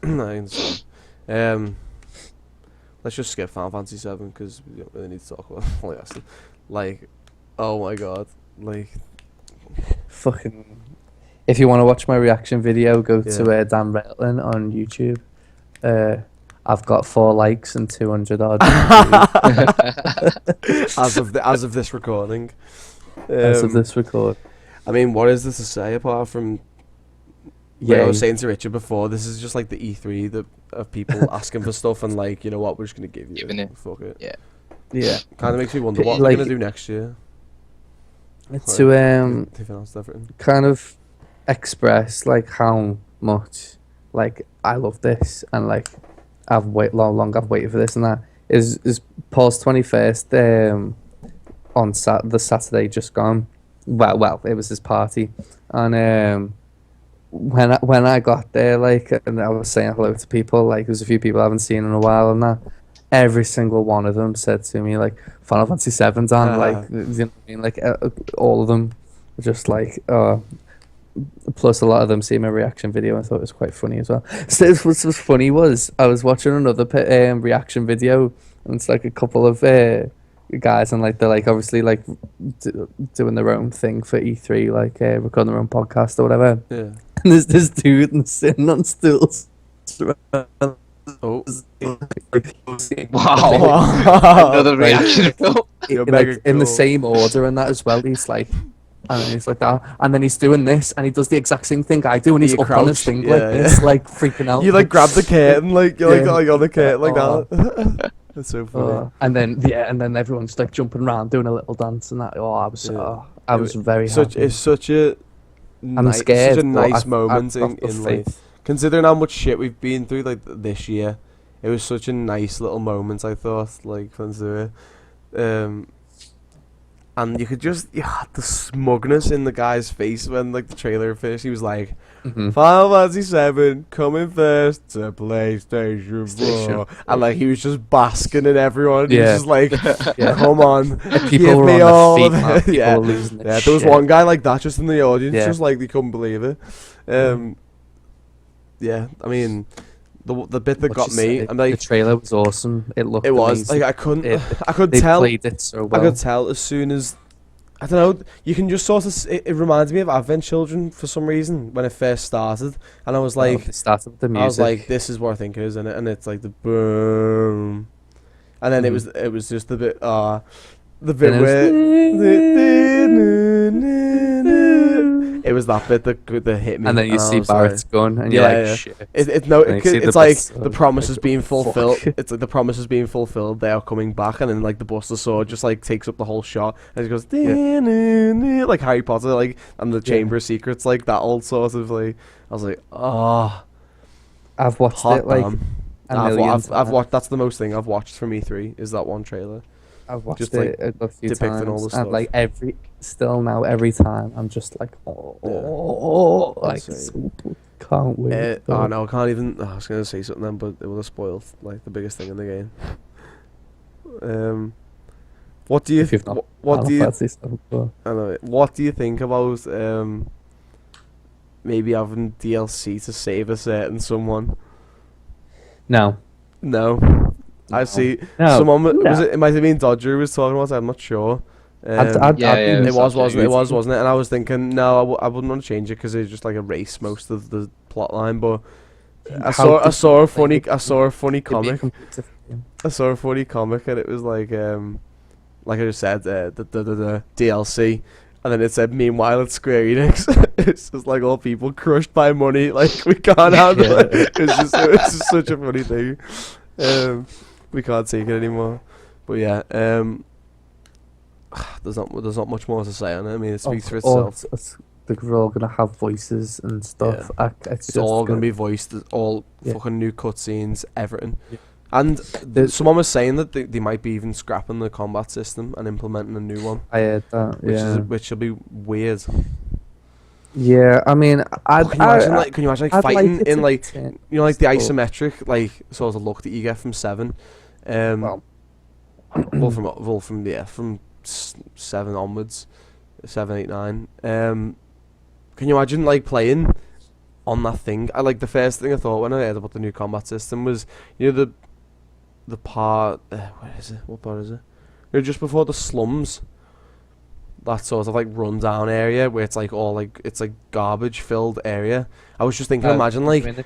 yeah. I understand. Let's just skip Final Fantasy 7 because we don't really need to talk about it. Like, oh my god, like, Fucking. If you want to watch my reaction video, go Yeah. to Dan Retlin on YouTube. I've got 4 likes and 200 odd. as of this recording. As of this record. I mean, what is there to say apart from? Yeah, I was saying to Richard before, this is just like the E3 of people asking for stuff and like, you know what, we're just gonna give you. Giving it. Fuck it. Yeah. Yeah. Kind of makes me wonder what Like- they're gonna do next year. To They've announced everything. kind of express like how much like I love this and like I've long I've waited for this and that is Paul's 21st on the Saturday just gone. Well, it was his party, and when I got there, like, and I was saying hello to people, like, there's a few people I haven't seen in a while, and that every single one of them said to me like Final Fantasy 7's on, like, you know what I mean, like all of them were just like, plus a lot of them see my reaction video and thought it was quite funny as well. So what was funny was I was watching another reaction video and it's like a couple of guys and like they're like obviously like doing their own thing for E3, like recording their own podcast or whatever. Yeah. And there's this dude sitting on stools. Oh. Wow. Another reaction film. You're Like, mega in the cool. same order and that as well. He's like, and then he's like that, and then he's doing this, and he does the exact same thing I do, and he's You up on his crouch, thing yeah, like this, like freaking out. You like grab the curtain, like you're Yeah. like on the curtain like Oh. that. That's so funny. And then everyone's like jumping around doing a little dance and that. Oh, Yeah. I was very Such happy. it's such a I'm scared. such a but nice I've moment got in the like faith. considering how much shit we've been through like this year. It was such a nice little moment, I thought, like fun to do it. And you could just the smugness in the guy's face when like the trailer finished. He was like, Mhm. Final Fantasy 7 coming first to PlayStation 4. PlayStation. And like he was just basking in everyone. He was Yeah. just like, Yeah. come on, People give were me on all their of feet, man. it. People Yeah. were losing their Yeah, there was shit. one guy like that just in the audience, Yeah. just like they couldn't believe it. Yeah, I mean, the bit that What got you me, said, I'm the like, trailer was awesome. It looked it was amazing. like I could They tell, played it so I well. could tell as soon as, I don't know, you can just sort of, it reminds me of Advent Children for some reason when it first started, and I was Well, like, they started with the music. I was like, this is what I think it is, and it's like the boom, and then Mhm. it was just the bit, the bit Then it was- where it was that bit that hit me, and then you I see was Barrett's gun, and you're yeah, like, yeah. shit. And you see It's the like bits the of, promise like, is being fuck. fulfilled. It's like the promise is being fulfilled. They are coming back, and then like the Buster Sword just like takes up the whole shot, and it goes like Harry Potter, like, and the Chamber of Secrets, like that old sort of like. I was like, oh, I've watched hot it like damn. a million I've times. watched. That's the most thing I've watched from E3 is that one trailer. I've watched just, it like, a few depicting times, all the and stuff. like every time, I'm just like, like, Insane. so, can't wait. Oh no, I can't even. I was gonna say something then, but it would have spoiled like the biggest thing in the game. What do you? If you've not What do you? Final Fantasy stuff, but I know. What do you think about maybe having DLC to save a certain someone? no, No, I No. see. No, Someone was no. it? It might have been Dodger who was talking about it. I'm not sure. I'd Yeah, be yeah, It was, Subject. wasn't it? It was, wasn't it? And I was thinking, no, I wouldn't want to change it because it's just like erase most of the plot line. But I How could saw a you funny play It'd be a comic. complete different game. I saw a funny comic and it was like I just said, the DLC, and then it said, meanwhile at Square Enix, it's just like all people crushed by money, like we can't handle it. It's just such a funny thing. We can't take it anymore. But yeah, there's not much more to say on it. I mean, it speaks for itself. We're all gonna have voices and stuff. It's all gonna be voiced. It's all fucking new cutscenes, everything. Yeah. And There's- someone was saying that they might be even scrapping the combat system and implementing a new one, I heard that. Yeah. which will be weird. Yeah. I mean, Can you imagine I'd fighting it in to like turn- like the Oh. isometric like sort of look that you get from 7, Well, from 7 onwards, 7, 8, 9. Can you imagine like playing on that thing? I like the first thing I thought when I heard about the new combat system was, you know, the part where is it? What part is it? You know, just before the slums. That sort of like rundown area where it's like all like it's like garbage filled area. I was just thinking, imagine like it,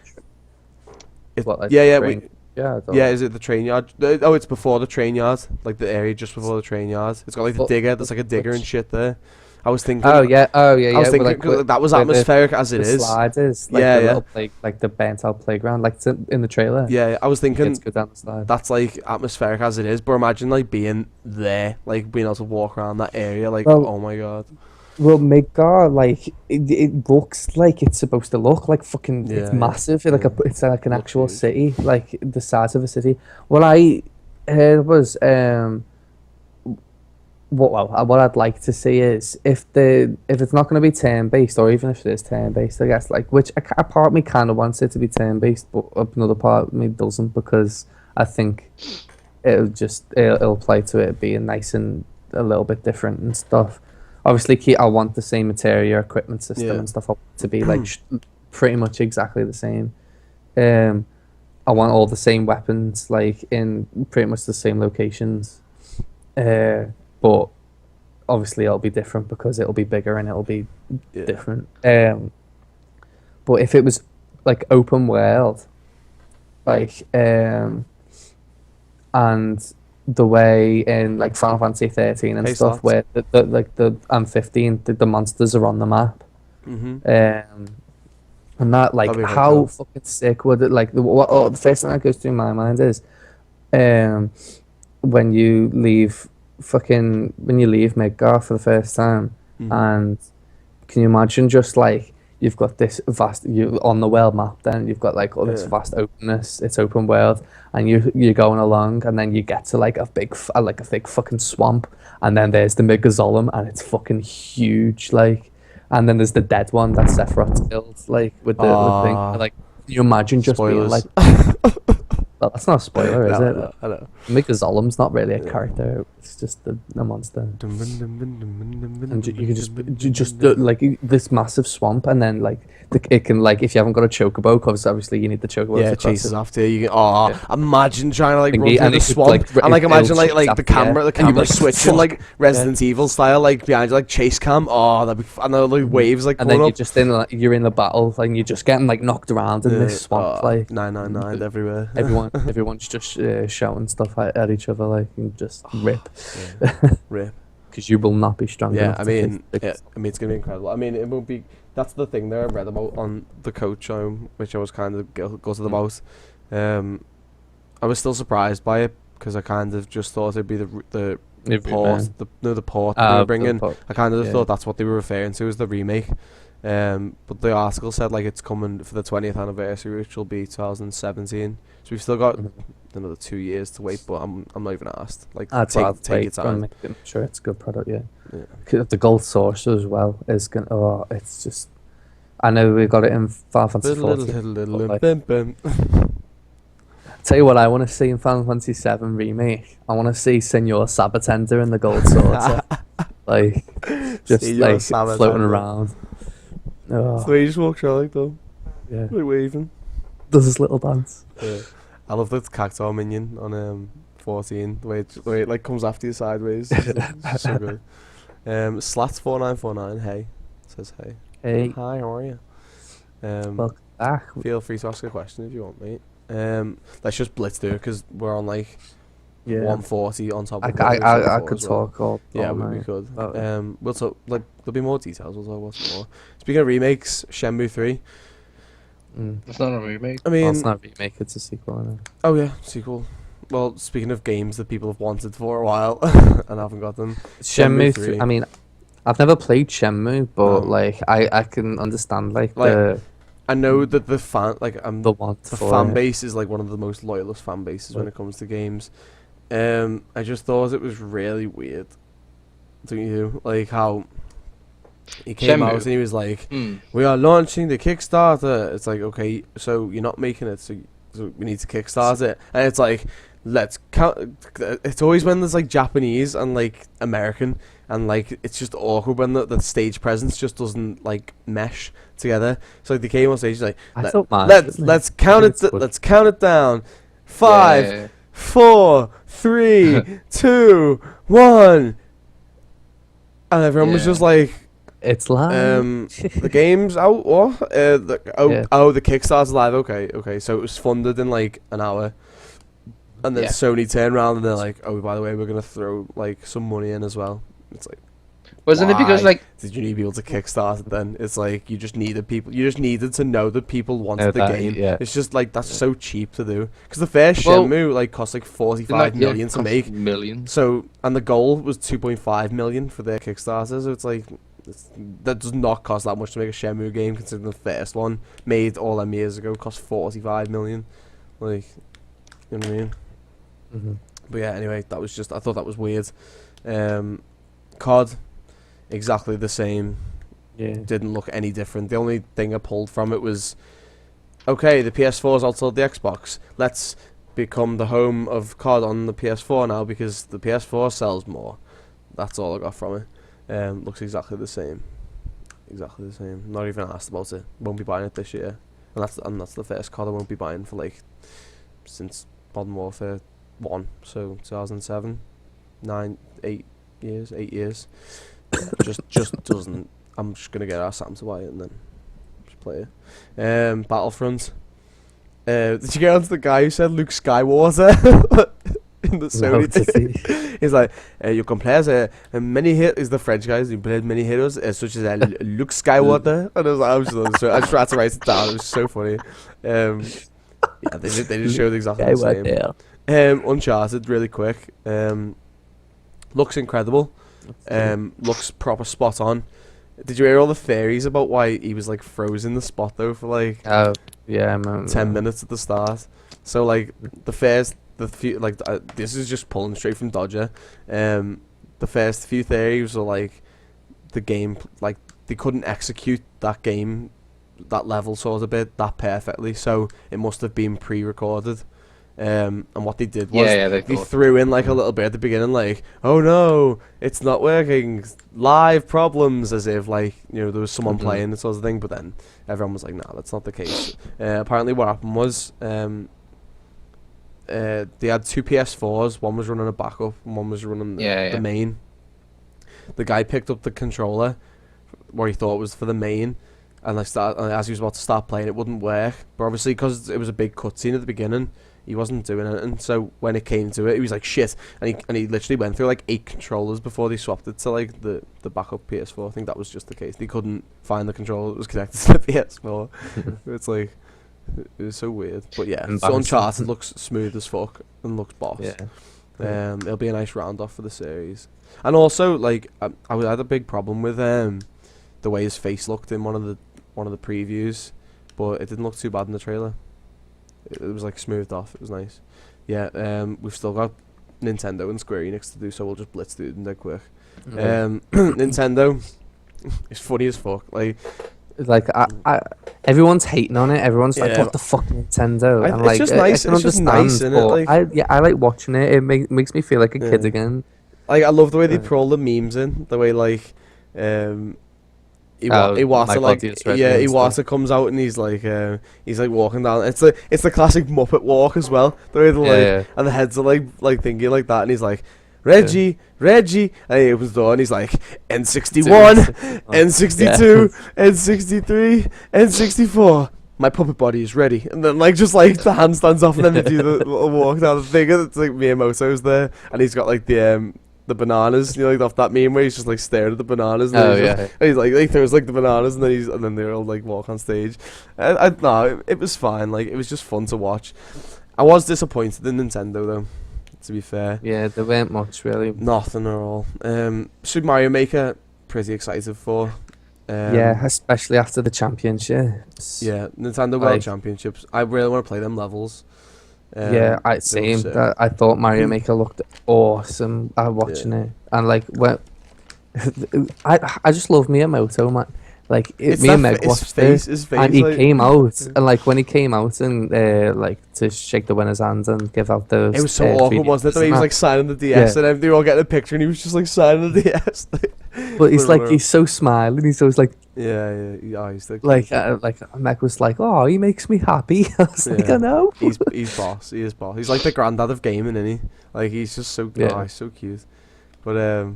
what, like yeah, train yard or- yeah. Is it the train yard? Oh, it's before the train yard, like the area just before the train yard. It's got like the Well, digger. There's like a digger and which- shit there. I was thinking. Oh yeah. I was Well, thinking like, 'cause that was where the- atmospheric as it the is. slide is like Yeah, the yeah. little like the burnt out playground, like it's in the trailer. Yeah, I was You thinking get to go down the slide. that's like atmospheric as it is, but imagine like being there, like being able to walk around that area, like Well, oh my god. Well, Midgar, like it looks like it's supposed to look like fucking. Yeah, It's yeah, massive. yeah. It's like an Looks actual huge. city, like the size of a city. What I heard was what I'd like to see is if it's not going to be turn based, or even if it is turn based, I guess, like, which a part of me kind of wants it to be turn based, but another part of me doesn't, because I think it'll play to it being nice and a little bit different and stuff. Obviously, I want the same material, equipment system Yeah. and stuff to be like pretty much exactly the same. I want all the same weapons, like in pretty much the same locations. But obviously, it'll be different because it'll be bigger and it'll be Yeah. different. But if it was like open world, like and the way in like Final Fantasy 13 and Hey, stuff, Slots. where the and 15 the monsters are on the map, Mhm. and that, like, That'd be how cool. fucking sick would it, like, the first thing that goes through my mind is when you leave Midgar for the first time, Mhm. and can you imagine just like you've got this vast, you on the world map, then you've got like all this Yeah. vast openness, it's open world, and you're going along, and then you get to like a big fucking swamp, and then there's the Midgazolem, and it's fucking huge, like, and then there's the dead one that Sephiroth killed, like with the thing, Ah. like, can you imagine just being Spoilers. like Well, that's not a spoiler, is No, it? no, I know. Mika Zolam's not really a Yeah. character. It's just a monster. And And you can just do, like this massive swamp, and then like it can like if you haven't got a chocobo, because obviously you need the chocobo. yeah, to it cross chases it. after you. Oh, Yeah. imagine trying to like And run you- through and the it could, swamp, like, and like it'll imagine chase like after the you, camera, and you're like, switching "Fuck." like Resident Evil style, like behind you, like chase cam. Oh, that'd be. I know like waves like And coming then up. you're just in like, you're in the battle, and you're just getting like knocked around in this swamp, like 999 everywhere. everyone's just shouting stuff at each other, like and just rip, Yeah. Rip. because you will not be strong Yeah, enough. I to mean, face yeah, this. I mean, it's gonna be incredible. I mean, it won't be. That's the thing there I read about on the coach which I was kind of gutted about. I was still surprised by it because I kind of just thought it'd be the If you port, may. the port they were bringing. The I kind of yeah. thought that's what they were referring to as the remake. But the article said like it's coming for the 20th anniversary, which will be 2017. So we've still got Mhm. another 2 years to wait. But I'm not even asked. Like I'd take rather take your wait and time. make sure it's a good product. Yeah, Yeah. 'Cause the gold source as well is gonna. Oh, it's just. I know we got it in Final Fantasy 14. Like- Bim, bim. Tell you what, I want to see in Final Fantasy 7 remake. I want to see Senor Sabatender in the gold sword, like just Senor like floating Sabatender. around. Oh, So he just walks around like though, yeah, like waving. does this little dance. Yeah. I love the Cactuar minion on 14. The way it like comes after you sideways. It's so good. Slats4949. Hey, says hey. Hey, Hi, how are you? welcome back. Feel free to ask a question if you want, mate. Let's just blitz through because we're on like Yeah, 140 on top I, of what we were saying I before could as well. talk all. Yeah, all we night. could. Oh. We'll talk. Like there'll be more details. We'll talk about some more. Speaking of remakes, Shenmue 3. Mm. It's not a remake. I Well, mean, it's not a remake; it's a sequel. Isn't it? oh yeah, sequel. Well, speaking of games that people have wanted for a while and haven't got them, Shenmue 3. 3. I mean, I've never played Shenmue, but No. like I can understand like Like, I know that the the want the for fan it. base is like one of the most loyalist fan bases when it comes to games. I just thought it was really weird. Don't you? Like how he came Shenmue. out and he was like, Hmm. "We are launching the Kickstarter." It's like, okay, so you're not making it, so we need to kickstart it, and it's like, let's count. It's always when there's like Japanese and like American, and like it's just awkward when the stage presence just doesn't like mesh together. So like, they came on stage like, I Let- don't mind. let's count it. It's good. Let's count it down. 5, Yeah. 4, 3, 2, 1, and everyone was Yeah. just like, It's live. the game's out. What? Yeah. The Kickstarter's live. Okay. So it was funded in like an hour, and then Yeah. Sony turned around and they're like, "Oh, by the way, we're gonna throw like some money in as well." It's like, Wasn't it because why like did you need people to kickstart it then? It's like you just needed people. You just needed to know that people wanted Know the that, game. yeah. It's just like that's so cheap to do because the first Well, Shenmue like cost like 45 million to make. Millions. So and the goal was 2.5 million for their Kickstarter. So it's like that does not cost that much to make a Shenmue game, considering the first one made all them years ago cost 45 million. Like, you know what I mean? Mhm. But yeah, anyway, that was just I thought that was weird. COD, exactly the same. Yeah. Didn't look any different. The only thing I pulled from it was, okay, the PS4 is outside the Xbox. Let's become the home of COD on the PS4 now because the PS4 sells more. That's all I got from it. Looks exactly the same. Exactly the same. Not even asked about it. Won't be buying it this year. And that's the first COD I won't be buying for like since Modern Warfare 1. So 2007, 8 years. just doesn't. I'm just gonna get our Sam to buy it and then just play it. Battlefront. Did you get onto the guy who said Luke Skywalker in the No, Sony to thing? see. He's like, you can play as many hit is the French guys who played many heroes such as Luke Skywalker, and I just had to write it down. It was so funny. Yeah, they just showed exactly the same. Uncharted, really quick. Looks incredible. Looks proper spot on. Did you hear all the theories about why he was like frozen the spot though for like Oh, yeah, I remember 10 that. minutes at the start? So like this is just pulling straight from Dodger. The first few theories were like the game, like they couldn't execute that game, that level sort of bit that perfectly, so it must have been pre-recorded. And what they did was Yeah, they thought. threw in like a little bit at the beginning, like, oh no, it's not working, live problems, as if like, you know, there was someone playing this sort of thing. But then everyone was like, nah, that's not the case. Apparently what happened was they had two PS4s, one was running a backup and one was running the main. The guy picked up the controller where he thought was for the main, and as he was about to start playing, it wouldn't work. But obviously, because it was a big cutscene at the beginning, he wasn't doing anything. So when it came to it, he was like, shit. And he literally went through like 8 controllers before they swapped it to like the backup PS4. I think that was just the case. They couldn't find the controller that was connected to the PS4. It's like, it was so weird. But yeah, so Uncharted looks smooth as fuck and looks boss. Yeah. It'll be a nice round off for the series. And also, like, I had a big problem with the way his face looked in one of the previews, but it didn't look too bad in the trailer. It was like smoothed off. It was nice. Yeah. We've still got Nintendo and Square Enix to do, so we'll just blitz through them dead quick. Nintendo, it's funny as fuck. Like everyone's hating on it. Everyone's like, "What the fuck, Nintendo?" And it's just nice. It's just nice, isn't it? Like, I like watching it. It makes me feel like a kid again. Like, I love the way they put all the memes in. The way like Iwata comes out and he's like walking down. It's the classic Muppet walk as well. The way they're and the heads are like thinking like that, and he's like, Reggie, and he opens the door and he's like, N61, N62, N63, N64. My puppet body is ready. And then like just like the hand stands off and then they do the little walk down the thing, and it's like Miyamoto's there and he's got like the bananas, you know, like off that meme where he's just like staring at the bananas. And he's like he throws like the bananas and then they all like walk on stage. No, it was fine. Like, it was just fun to watch. I was disappointed in Nintendo though, to be fair. Yeah, there weren't much really. Nothing at all. Super Mario Maker, pretty excited for. Yeah, especially after the championships. Yeah, Nintendo World Championships. I really want to play them levels. Yeah, I thought Mario Maker looked awesome watching it, and like I just love Miyamoto, man. Like, me and Meg watched it, and he came out, and like when he came out and like to shake the winner's hands and give out those. It was so awkward, wasn't it? The way he was like signing the DS, and then they were all getting a picture, and he was just like signing the DS. But he's so smiling. He's always like, he's like Meg was like, oh, he makes me happy. I was like, I know. He's boss. He is boss. He's like the granddad of gaming, isn't he? Like, he's just so he's so cute. But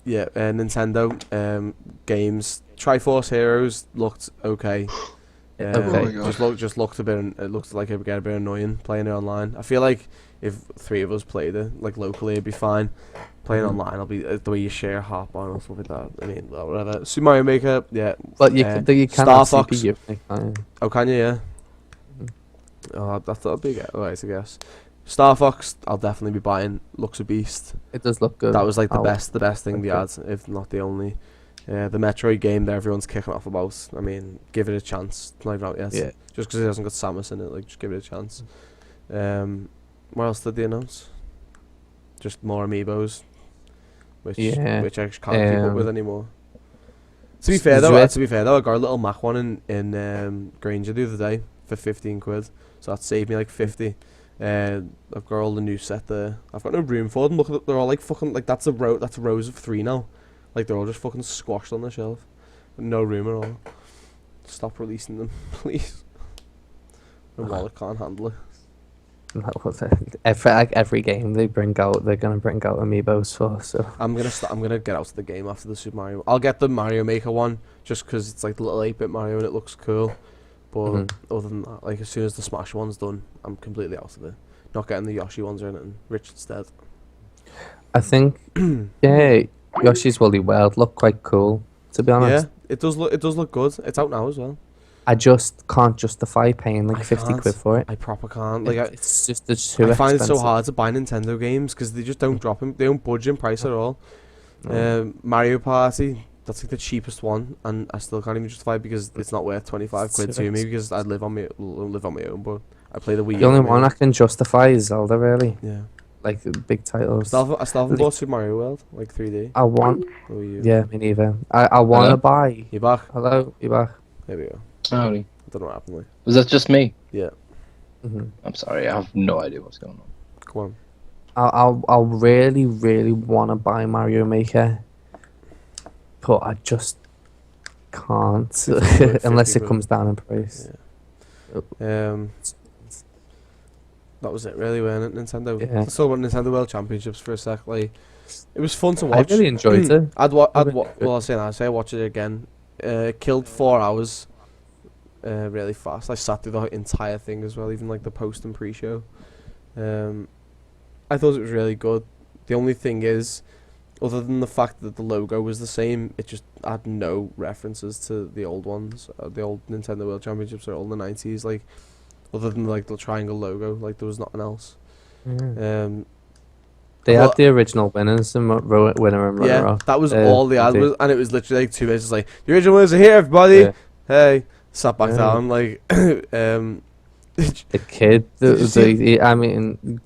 Nintendo games. Triforce Heroes looked okay. Just looked a bit. It looked like it would get a bit annoying playing it online. I feel like if 3 of us played it like locally, it'd be fine. Playing online, it'll be the way you share hop on or something like that. I mean, whatever. Super Mario Maker, yeah. But you can Star Fox. CPU, oh, can you? Yeah. Oh, that'll be alright, I guess. Star Fox, I'll definitely be buying. Looks a beast. It does look good. That was like the best thing they had, if not the only. The Metroid game that everyone's kicking off about. I mean, give it a chance. It's not even out yet. Yeah. Just because it hasn't got Samus in it, like, just give it a chance. What else did they announce? Just more amiibos, which I just can't keep up with anymore. To be fair though, I got a little Mac one in Granger the other day for 15 quid, so that saved me like 50. I've got all the new set there. I've got no room for them. Look at it, they're all like fucking like that's rows of 3 now. Like, they're all just fucking squashed on the shelf. No room at all. Stop releasing them, please. My wallet can't handle it. Every game they bring out, they're gonna bring out amiibos for. So I'm gonna get out of the game after the Super Mario. I'll get the Mario Maker one just because it's like the little 8-bit Mario and it looks cool. But other than that, like, as soon as the Smash one's done, I'm completely out of it. Not getting the Yoshi ones or anything. Richard's dead. I think Yoshi's Woolly World look quite cool, to be honest. Yeah, it does look good. It's out now as well. I just can't justify paying like 50 quid for it. I proper can't. Like, it's just too expensive. I find it so hard to buy Nintendo games because they just don't drop them. They don't budge in price at all. Mario Party, that's like the cheapest one, and I still can't even justify it because it's not worth 25 quid to me because I live on my own. But I play the Wii. The only one I can justify is Zelda, really. Yeah. Like the big titles. I still haven't bought Super Mario World, like 3D. I want. Yeah, me neither. I want to buy. You back? Hello, you back? There we go. Howdy. I don't know what happened. Was that just me? Yeah. I'm sorry, I have no idea what's going on. Go on. I'll really, really want to buy Mario Maker, but I just can't unless it £50. comes down in price. That was it, really, wasn't it? Nintendo. Yeah. Let's talk about Nintendo World Championships for a sec. Like, it was fun to watch. I really enjoyed it. Well, I'll say that. I say I watch it again. Killed 4 hours. Really fast. I sat through the entire thing as well, even like the post and pre-show. I thought it was really good. The only thing is, other than the fact that the logo was the same, it just had no references to the old ones. The old Nintendo World Championships are all in the 90s. Like, other than like the triangle logo, like there was nothing else. They had the original winners and winner and runner-up. That was all they had, and it was literally like 2 minutes. It's like, the original winners are here, everybody. Yeah. Hey, sat back down, like, the kid. I mean,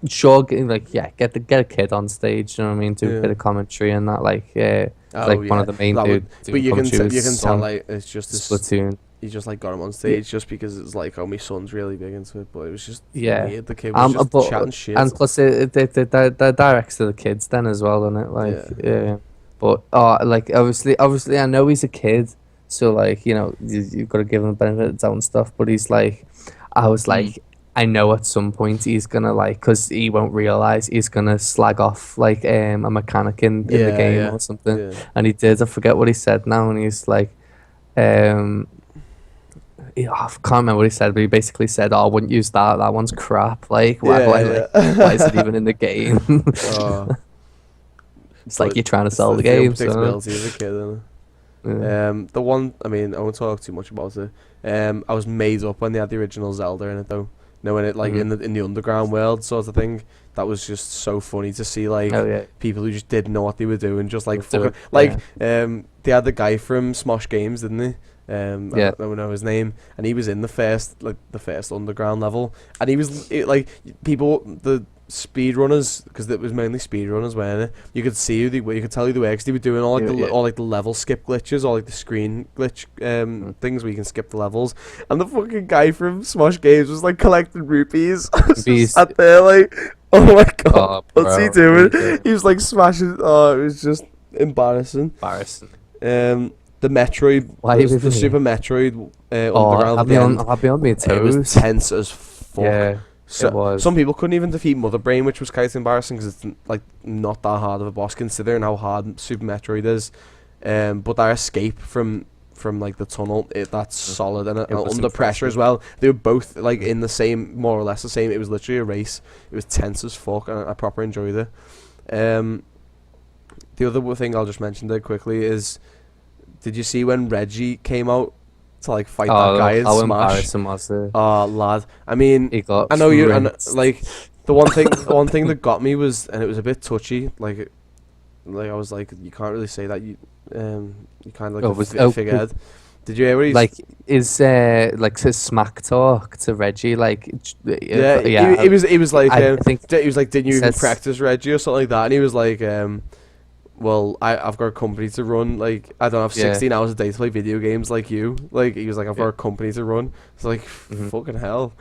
sure, like, yeah, get a kid on stage. You know what I mean? Do a bit of commentary and that, like, one of the main dudes. But you can tell, like, it's just a Splatoon. He just like got him on stage just because it's like, oh, my son's really big into it. But it was just weird. The kid was just chatting shit. And plus, they're directs to the kids then as well, isn't it? Like, But like obviously, I know he's a kid, so like, you know, you've got to give him the benefit of the doubt and stuff. But he's like, I was like, I know at some point he's gonna, like, because he won't realize, he's gonna slag off like a mechanic in the game or something. Yeah. And he did. I forget what he said now, and he's like, I can't remember what he said, but he basically said, "Oh, I wouldn't use that. That one's crap. Like, why is it even in the game?" It's like you're trying to sell the game. So. As a kid, isn't it? The one, I mean, I won't talk too much about it. I was made up when they had the original Zelda in it, though. Knowing it like in the underground world sort of thing. That was just so funny to see, like, people who just didn't know what they were doing, just like fucking they had the guy from Smosh Games, didn't they? I don't know his name, and he was in the first underground level, and he was the speedrunners, because it was mainly speedrunners wearing it. You could see you could tell who they were, because they were doing all like the level skip glitches, or like the screen glitch things where you can skip the levels. And the fucking guy from Smosh Games was like collecting rupees. Sat there like, oh my god, what's he doing? He was like smashing. Oh, it was just embarrassing. The Metroid, the Super Metroid underground. I'll be on my toes. It was tense as fuck. Yeah. So, some people couldn't even defeat Mother Brain, which was kind of embarrassing because it's like not that hard of a boss considering how hard Super Metroid is. But their escape from like the tunnel, that's solid, and under pressure as well. They were both like in the same, more or less the same. It was literally a race. It was tense as fuck, and I proper enjoyed it. The other thing I'll just mention there quickly is, did you see when Reggie came out to like fight that guy in Smash? Oh, lad. I mean, I know you, and like the one thing that got me was, and it was a bit touchy, like I was like, you can't really say that, you kind of like a figurehead. Did you hear what he's like his smack talk to Reggie, like he was like, he was like, didn't you even practice, Reggie, or something like that? And he was like, well, I've got a company to run. Like, I don't have 16 hours a day to play video games like you. Like, he was like, I've got a company to run. It's like, fucking hell.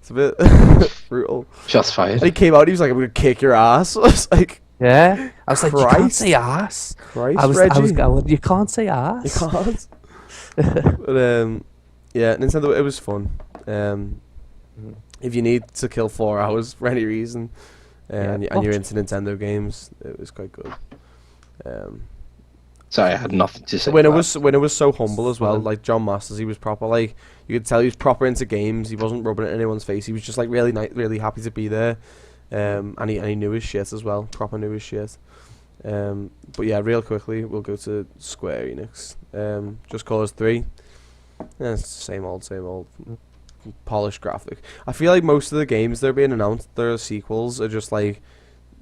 It's a bit brutal. Shots fired. And he came out, he was like, I'm going to kick your ass. I was like, I was like, you can't say ass. Reggie. You can't say ass. You can't. But, Nintendo, it was fun. If you need to kill 4 hours for any reason, and you're into Nintendo games, it was quite good. Sorry, I had nothing to say. Winner was so humble as well. Like John Masters, he was proper, like, you could tell he was proper into games. He wasn't rubbing it in anyone's face. He was just like really really happy to be there. And he knew his shit as well. Proper knew his shit. But yeah, real quickly, we'll go to Square Enix. Just Cause 3. Yeah, it's the same old polished graphic. I feel like most of the games that are being announced, their sequels, are just like,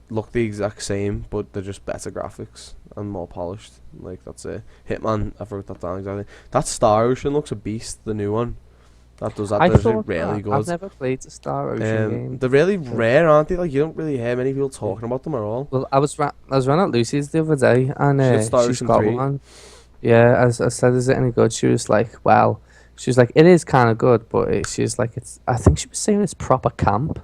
look the exact same, but they're just better graphics and more polished. Like, that's it. Hitman, I wrote that down exactly. That Star Ocean looks a beast, the new one. That does really good. I've never played the Star Ocean game. They're really rare, aren't they? Like, you don't really hear many people talking about them at all. Well, I was around at Lucy's the other day, and she's got 3. one. Yeah, as I said, is it any good? She was like, well, She's like, it is kind of good, but she's like, it's. I think she was saying it's proper camp,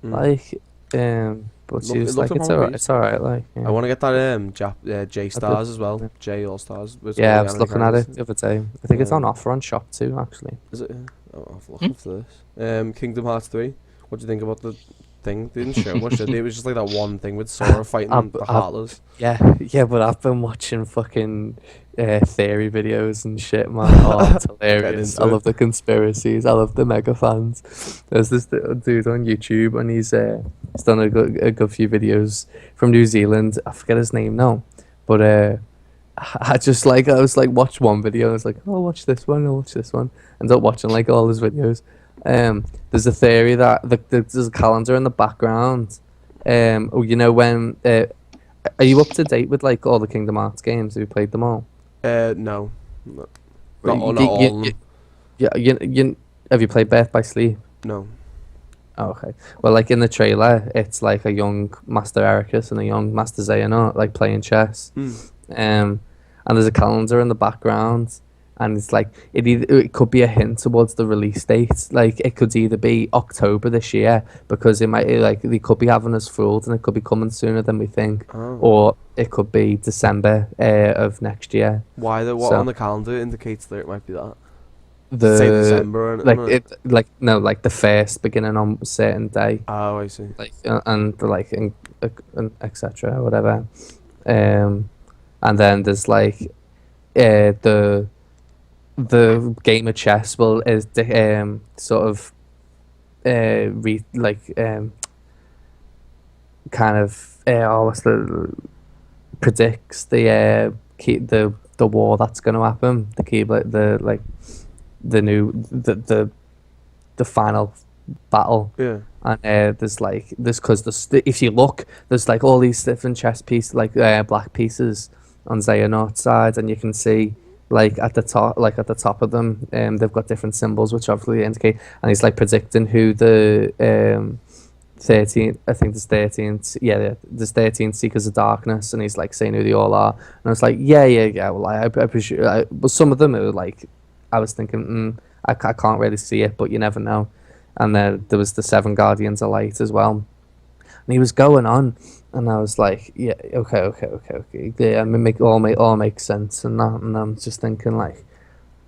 like, but Look, it she's looked like, a proper beast. it's alright, like. Yeah. I want to get that J Stars as well. J All Stars. Yeah, I was looking at it the other day. I think it's on offer on Shop too, actually. Is it? Oh, I'll have a look after this. Kingdom Hearts 3. What do you think about the thing? They didn't show much, did they? It was just like that one thing with Sora fighting the Heartless. Yeah, but I've been watching fucking theory videos and shit, man. Oh, it's hilarious. I love the conspiracies. I love the mega fans. There's this dude on YouTube, and he's done a good few videos from New Zealand. I forget his name now, but I was like, watch one video. I was like, oh, watch this one. I'll watch this one. End up watching like all his videos. There's a theory that there's a calendar in the background. You know when? Are you up to date with like all the Kingdom Hearts games? Have you played them all? No. Not all of them. Yeah, have you played Birth by Sleep? No. Oh, okay. Well, like in the trailer, it's like a young Master Ericus and a young Master Xehanort like playing chess. And there's a calendar in the background, and it's like it could be a hint towards the release date. Like it could either be October this year because it might like they could be having us fooled and it could be coming sooner than we think, or it could be December of next year. Why what on the calendar indicates that it might be that? Say December like the first beginning on a certain day. Oh, I see. Like and etc. Whatever. And then there's like the game of chess is sort of predicts the war that's going to happen, the final battle. Yeah. And if you look, there's like all these different chess pieces, like black pieces on Xehanort's side, and you can see like at the top of them, they've got different symbols which obviously indicate, and he's like predicting who the 13, I think there's 13, there's 13 Seekers of Darkness, and he's like saying who they all are, and I was like, yeah, well, I appreciate, but some of them it was like, I was thinking, I can't really see it, but you never know. And then there was the 7 Guardians of Light as well, and he was going on, and I was like, yeah, okay, yeah, I mean, all makes sense, and that, and I'm just thinking like,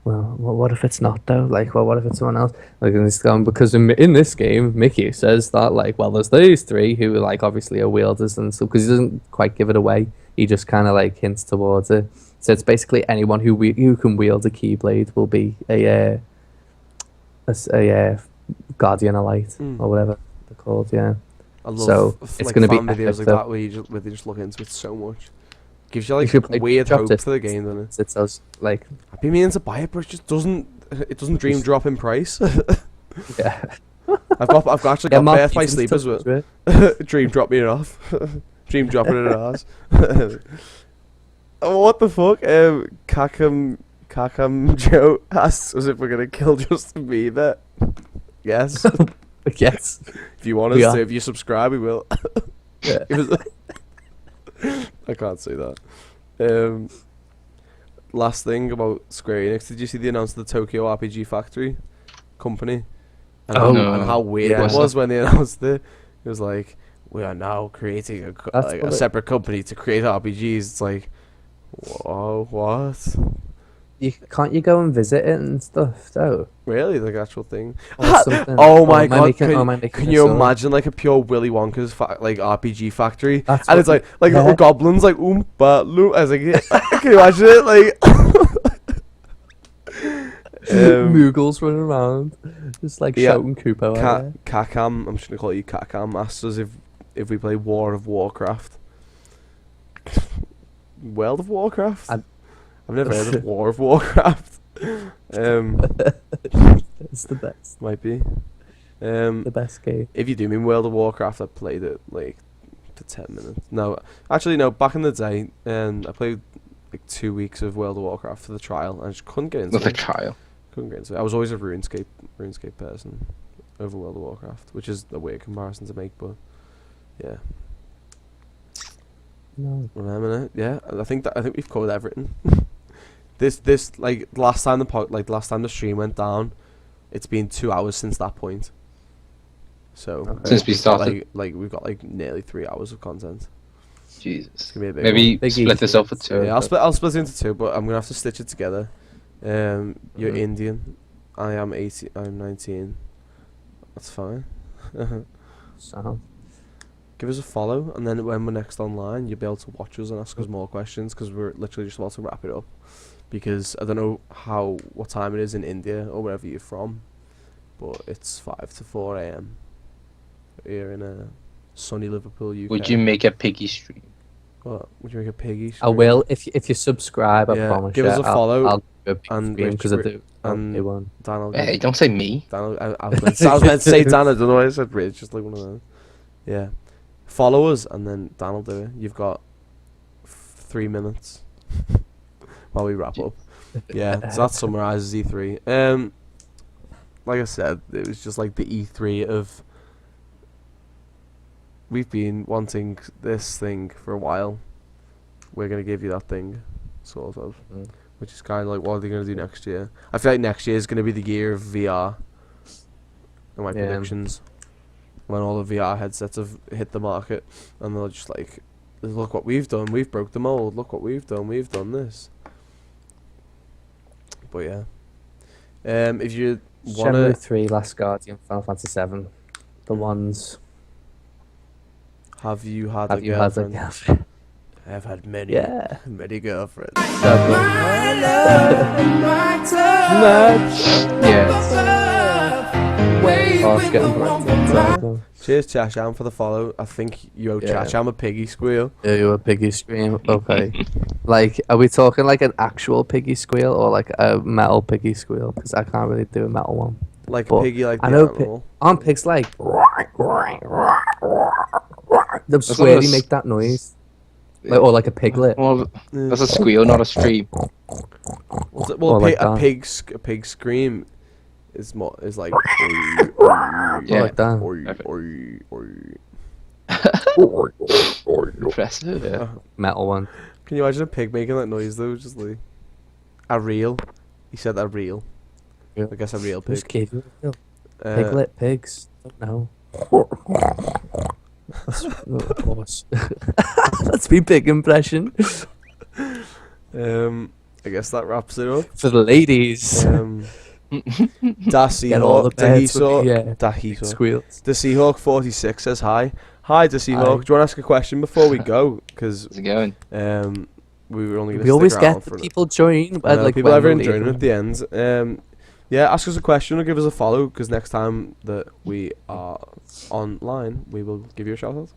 well, what if it's not though? Like, well, what if it's someone else? Like, and it's going because in this game, Mickey says that like, well, there's these 3 who like obviously are wielders and stuff, because he doesn't quite give it away. He just kind of like hints towards it. So it's basically anyone who can wield a Keyblade will be a Guardian of Light or whatever they're called. Yeah. I love so it's going to be videos like that where they just look into it so much. Gives you like weird hope for the game, doesn't it? It does. Like, I've been meaning to buy it, but it just doesn't dream drop in price. Yeah. I've actually got Birth by Sleep as well. Dream drop me off. Dream dropping it in ours. Oh, what the fuck? Kakam Joe asks us if we're gonna kill Justin Bieber. Yes. Yes. If you want us to, if you subscribe, we will. Yeah. I can't say that. Last thing about Square Enix, did you see the announcement of the Tokyo RPG Factory company? And and how weird it was when they announced it. It was like, we are now creating a separate company to create RPGs. It's like, whoa, what? Can't you go and visit it and stuff though? Really, the actual thing? Oh my god! Can you imagine like a pure Willy Wonka's like RPG factory? And it's like little goblins like oompa loop. I was like, can you imagine it? Like Moogles running around, just like shouting Koopa. Kakam, I'm just gonna call you Kakam. Asked us if we play War of Warcraft. World of Warcraft. I've never heard of War of Warcraft. It's the best. Might be. The best game. If you do mean World of Warcraft, I played it like for 10 minutes. No, actually no. Back in the day, I played like 2 weeks of World of Warcraft for the trial, and I just couldn't get into it. The trial. Couldn't get into it. I was always a RuneScape person over World of Warcraft, which is a weird comparison to make, but yeah. No. Yeah, I think we've covered everything. This like last time last time the stream went down, it's been 2 hours since that point. So Okay. Since we we've got, started. we've got like nearly 3 hours of content. Jesus. It's gonna be a big Maybe Big split this up for E3, two. Yeah, I'll split it into two, but I'm gonna have to stitch it together. You're Mhm. Indian. I am 18. I'm 19. That's fine. So, Give us a follow, and then when we're next online, you'll be able to watch us and ask us more questions, because we're literally just about to wrap it up. Because I don't know what time it is in India or wherever you're from, but it's 5 to 4 a.m. here in sunny Liverpool, UK. Would you make a piggy stream? What? Would you make a piggy? I will if you subscribe. I Yeah, promise. give us a follow, I'll do a big and stream because I Rich- do. and do one. Dan will Hey, don't say me. I was meant to say Dan. I don't know why I said Rich. Just like one of those. Yeah. Follow us, and then Dan will do it. You've got 3 minutes while we wrap up. Yeah, so that summarizes E3. Like I said, it was just like the E3 of. We've been wanting this thing for a while. We're gonna give you that thing, sort of. Which is kind of like, what are they going to do next year? I feel like next year is going to be the year of VR. In my predictions. When all the VR headsets have hit the market. And they'll just like, look what we've done. We've broke the mold. Look what we've done. We've done this. But yeah. If you want Shenmue to... 3, Last Guardian, Final Fantasy 7. The ones. Have you had a Have you had girlfriend? a girlfriend? I've had many. Yeah. Many girlfriends. Oh, it's getting bright. Cheers, Chasham, for the follow. I think you owe Yeah. Chasham a piggy squeal. Yeah, you a piggy scream. Okay. Like, are we talking like an actual piggy squeal or like a metal piggy squeal? Because I can't really do a metal one. Like But a piggy, like I the know animal. Aren't pigs like? They not swear a they s- make that noise. Like, or like a piglet. Well, that's a squeal, not a stream. Well, Or like a that. pig scream is like Yeah. Like that. Impressive. Yeah. Metal one. Can you imagine a pig making that noise though? Just like a reel. He said a reel. Yeah. I guess a real Who's pig. kid? Uh, Piglet pigs. Don't know. No, of course. That's me pig impression I guess that wraps it up. for the ladies. Dassy Get all the Hawk. beds with the, Dassy squeals. Hawk 46 says hi. Hi, Dassy Hi. Hawk. Do you want to ask a question before we go? Because How's it going? we were only going to We always stick around get for the people join. I know, Like people when ever we joining leave at the end. Yeah, ask us a question or give us a follow, because next time that we are online, we will give you a shout out.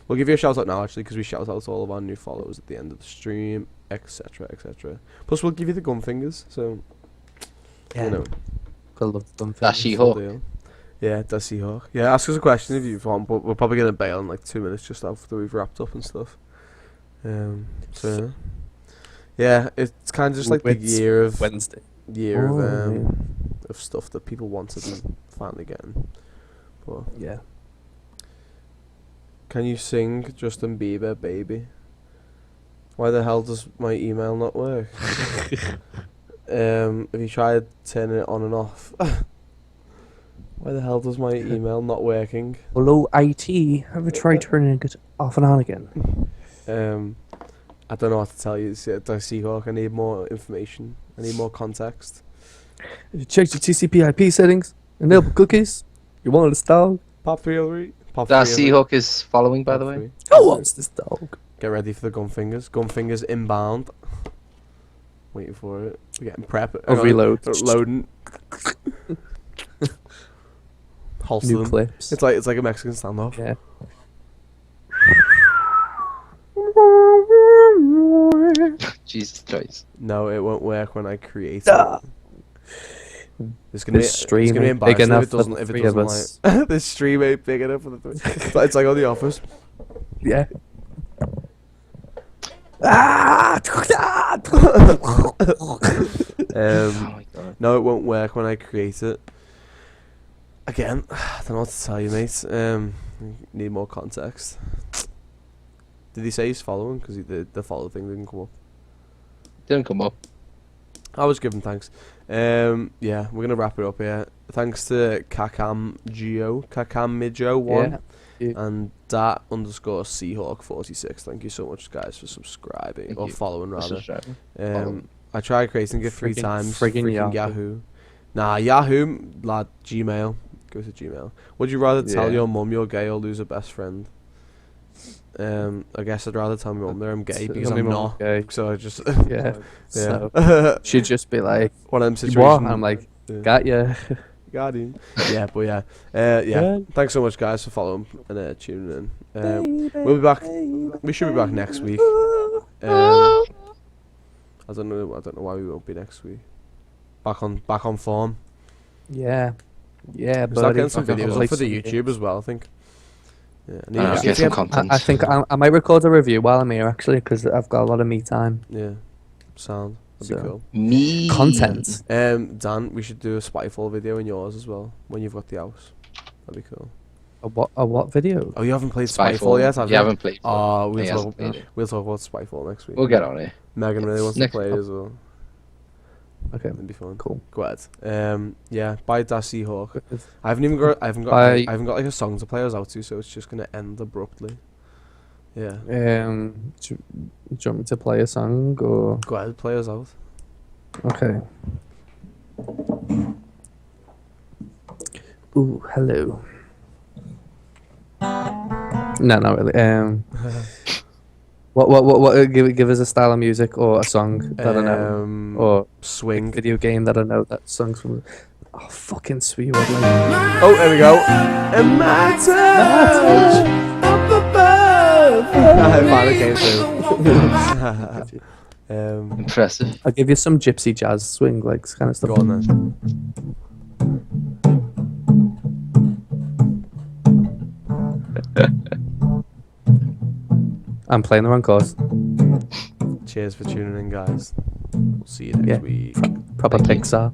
We'll give you a shout out now, actually, because we shout out all of our new followers at the end of the stream, etc., etc. Plus, we'll give you the gun fingers, so Yeah. you know. Gotta love them. That's full She-Hulk. deal. Yeah, Dassy Hawk. Yeah, ask us a question if you want, but we're probably gonna bail in like 2 minutes just after we've wrapped up and stuff. So yeah, it's kind of just like the It's year of Wednesday. year of stuff that people wanted and finally getting. But Yeah. can you sing Justin Bieber, Baby? Why the hell does my email not work? Have you tried turning it on and off? Why the hell does my email not working? Hello, IT. Have you tried turning it off and on again? I don't know what to tell you. Dassy Hawk, I need more information. I need more context. Have you checked your TCP/IP settings? Enable cookies? You want this dog? Pop 303. Pop That 303. Seahawk is following, by Pop the way. 3. Who wants this dog? Get ready for the gun fingers. Gun fingers inbound. Waiting for it. We're getting prep. Oh, reload. Loading. Holster New them. clips. It's like a Mexican standoff. Yeah. Jesus Christ. No, it won't work when I create Ah. it. It's gonna This be stream it's gonna be ain't big embarrassing enough if it for doesn't the if it three doesn't of us. like this stream ain't big enough for the three. It's like on The Office. Yeah. Ah! Oh my god. No, it won't work when I create it. Again, I don't know what to tell you, mate. Need more context. Did he say he's following? Because the follow thing didn't come up. Didn't come up. I was giving thanks. Yeah, we're gonna wrap it up here. Thanks to Kakamijo1 Yeah. and dat_Seahawk46. Thank you so much, guys, for subscribing or following rather. I tried creating it 3 times. Friggin' Freaking Yahoo. Yahoo. Nah, Yahoo, lad. Gmail. Go to Gmail. Would you rather tell Yeah. your mum you're gay or lose a best friend? I guess I'd rather tell my mum that I'm gay because I'm not. Gay. So I just Yeah. yeah. So she'd just be like, One of them "What?" situations. And I'm like, yeah. "Got ya." Got him. Yeah, but yeah. Yeah. Thanks so much, guys, for following and tuning in. We'll be back. We should be back next week. I don't know why we won't be next week. Back on form. Yeah. Yeah, We'll start buddy. getting some videos up Like for the some- YouTube as well, I think. Yeah, I need I'll to get see- some content. I think I might record a review while I'm here actually because I've got a lot of me time. Yeah, sound. That'd be So- cool. Me Content. Dan, we should do a Spyfall video in yours as well when you've got the house. That'd be cool. A what video? Oh, you haven't played Spyfall yet, have You you? haven't played. Oh, He hasn't played it. we'll talk about Spyfall next week. We'll get on it. Megan really wants Next- to play it as well. Okay, It'd be fun. cool. Go ahead. Yeah, bye Dassy Hawk. I haven't got Bye. I haven't got like a song to play us out to, so it's just gonna end abruptly. Yeah. Do you want me to play a song or? Go ahead, play us out. Okay. Ooh, hello. No, not really. What? Give us a style of music or a song that I know, or Swing. video game that I know that songs from. Oh, fucking sweet word. Like, Oh, there we go. And my touch up above. I finally came through. Impressive. I'll give you some gypsy jazz swing, like kind of stuff. Go on then. I'm playing the wrong chords. Cheers for tuning in, guys. We'll see you next Yeah. week. Proper Thank you. Pixar.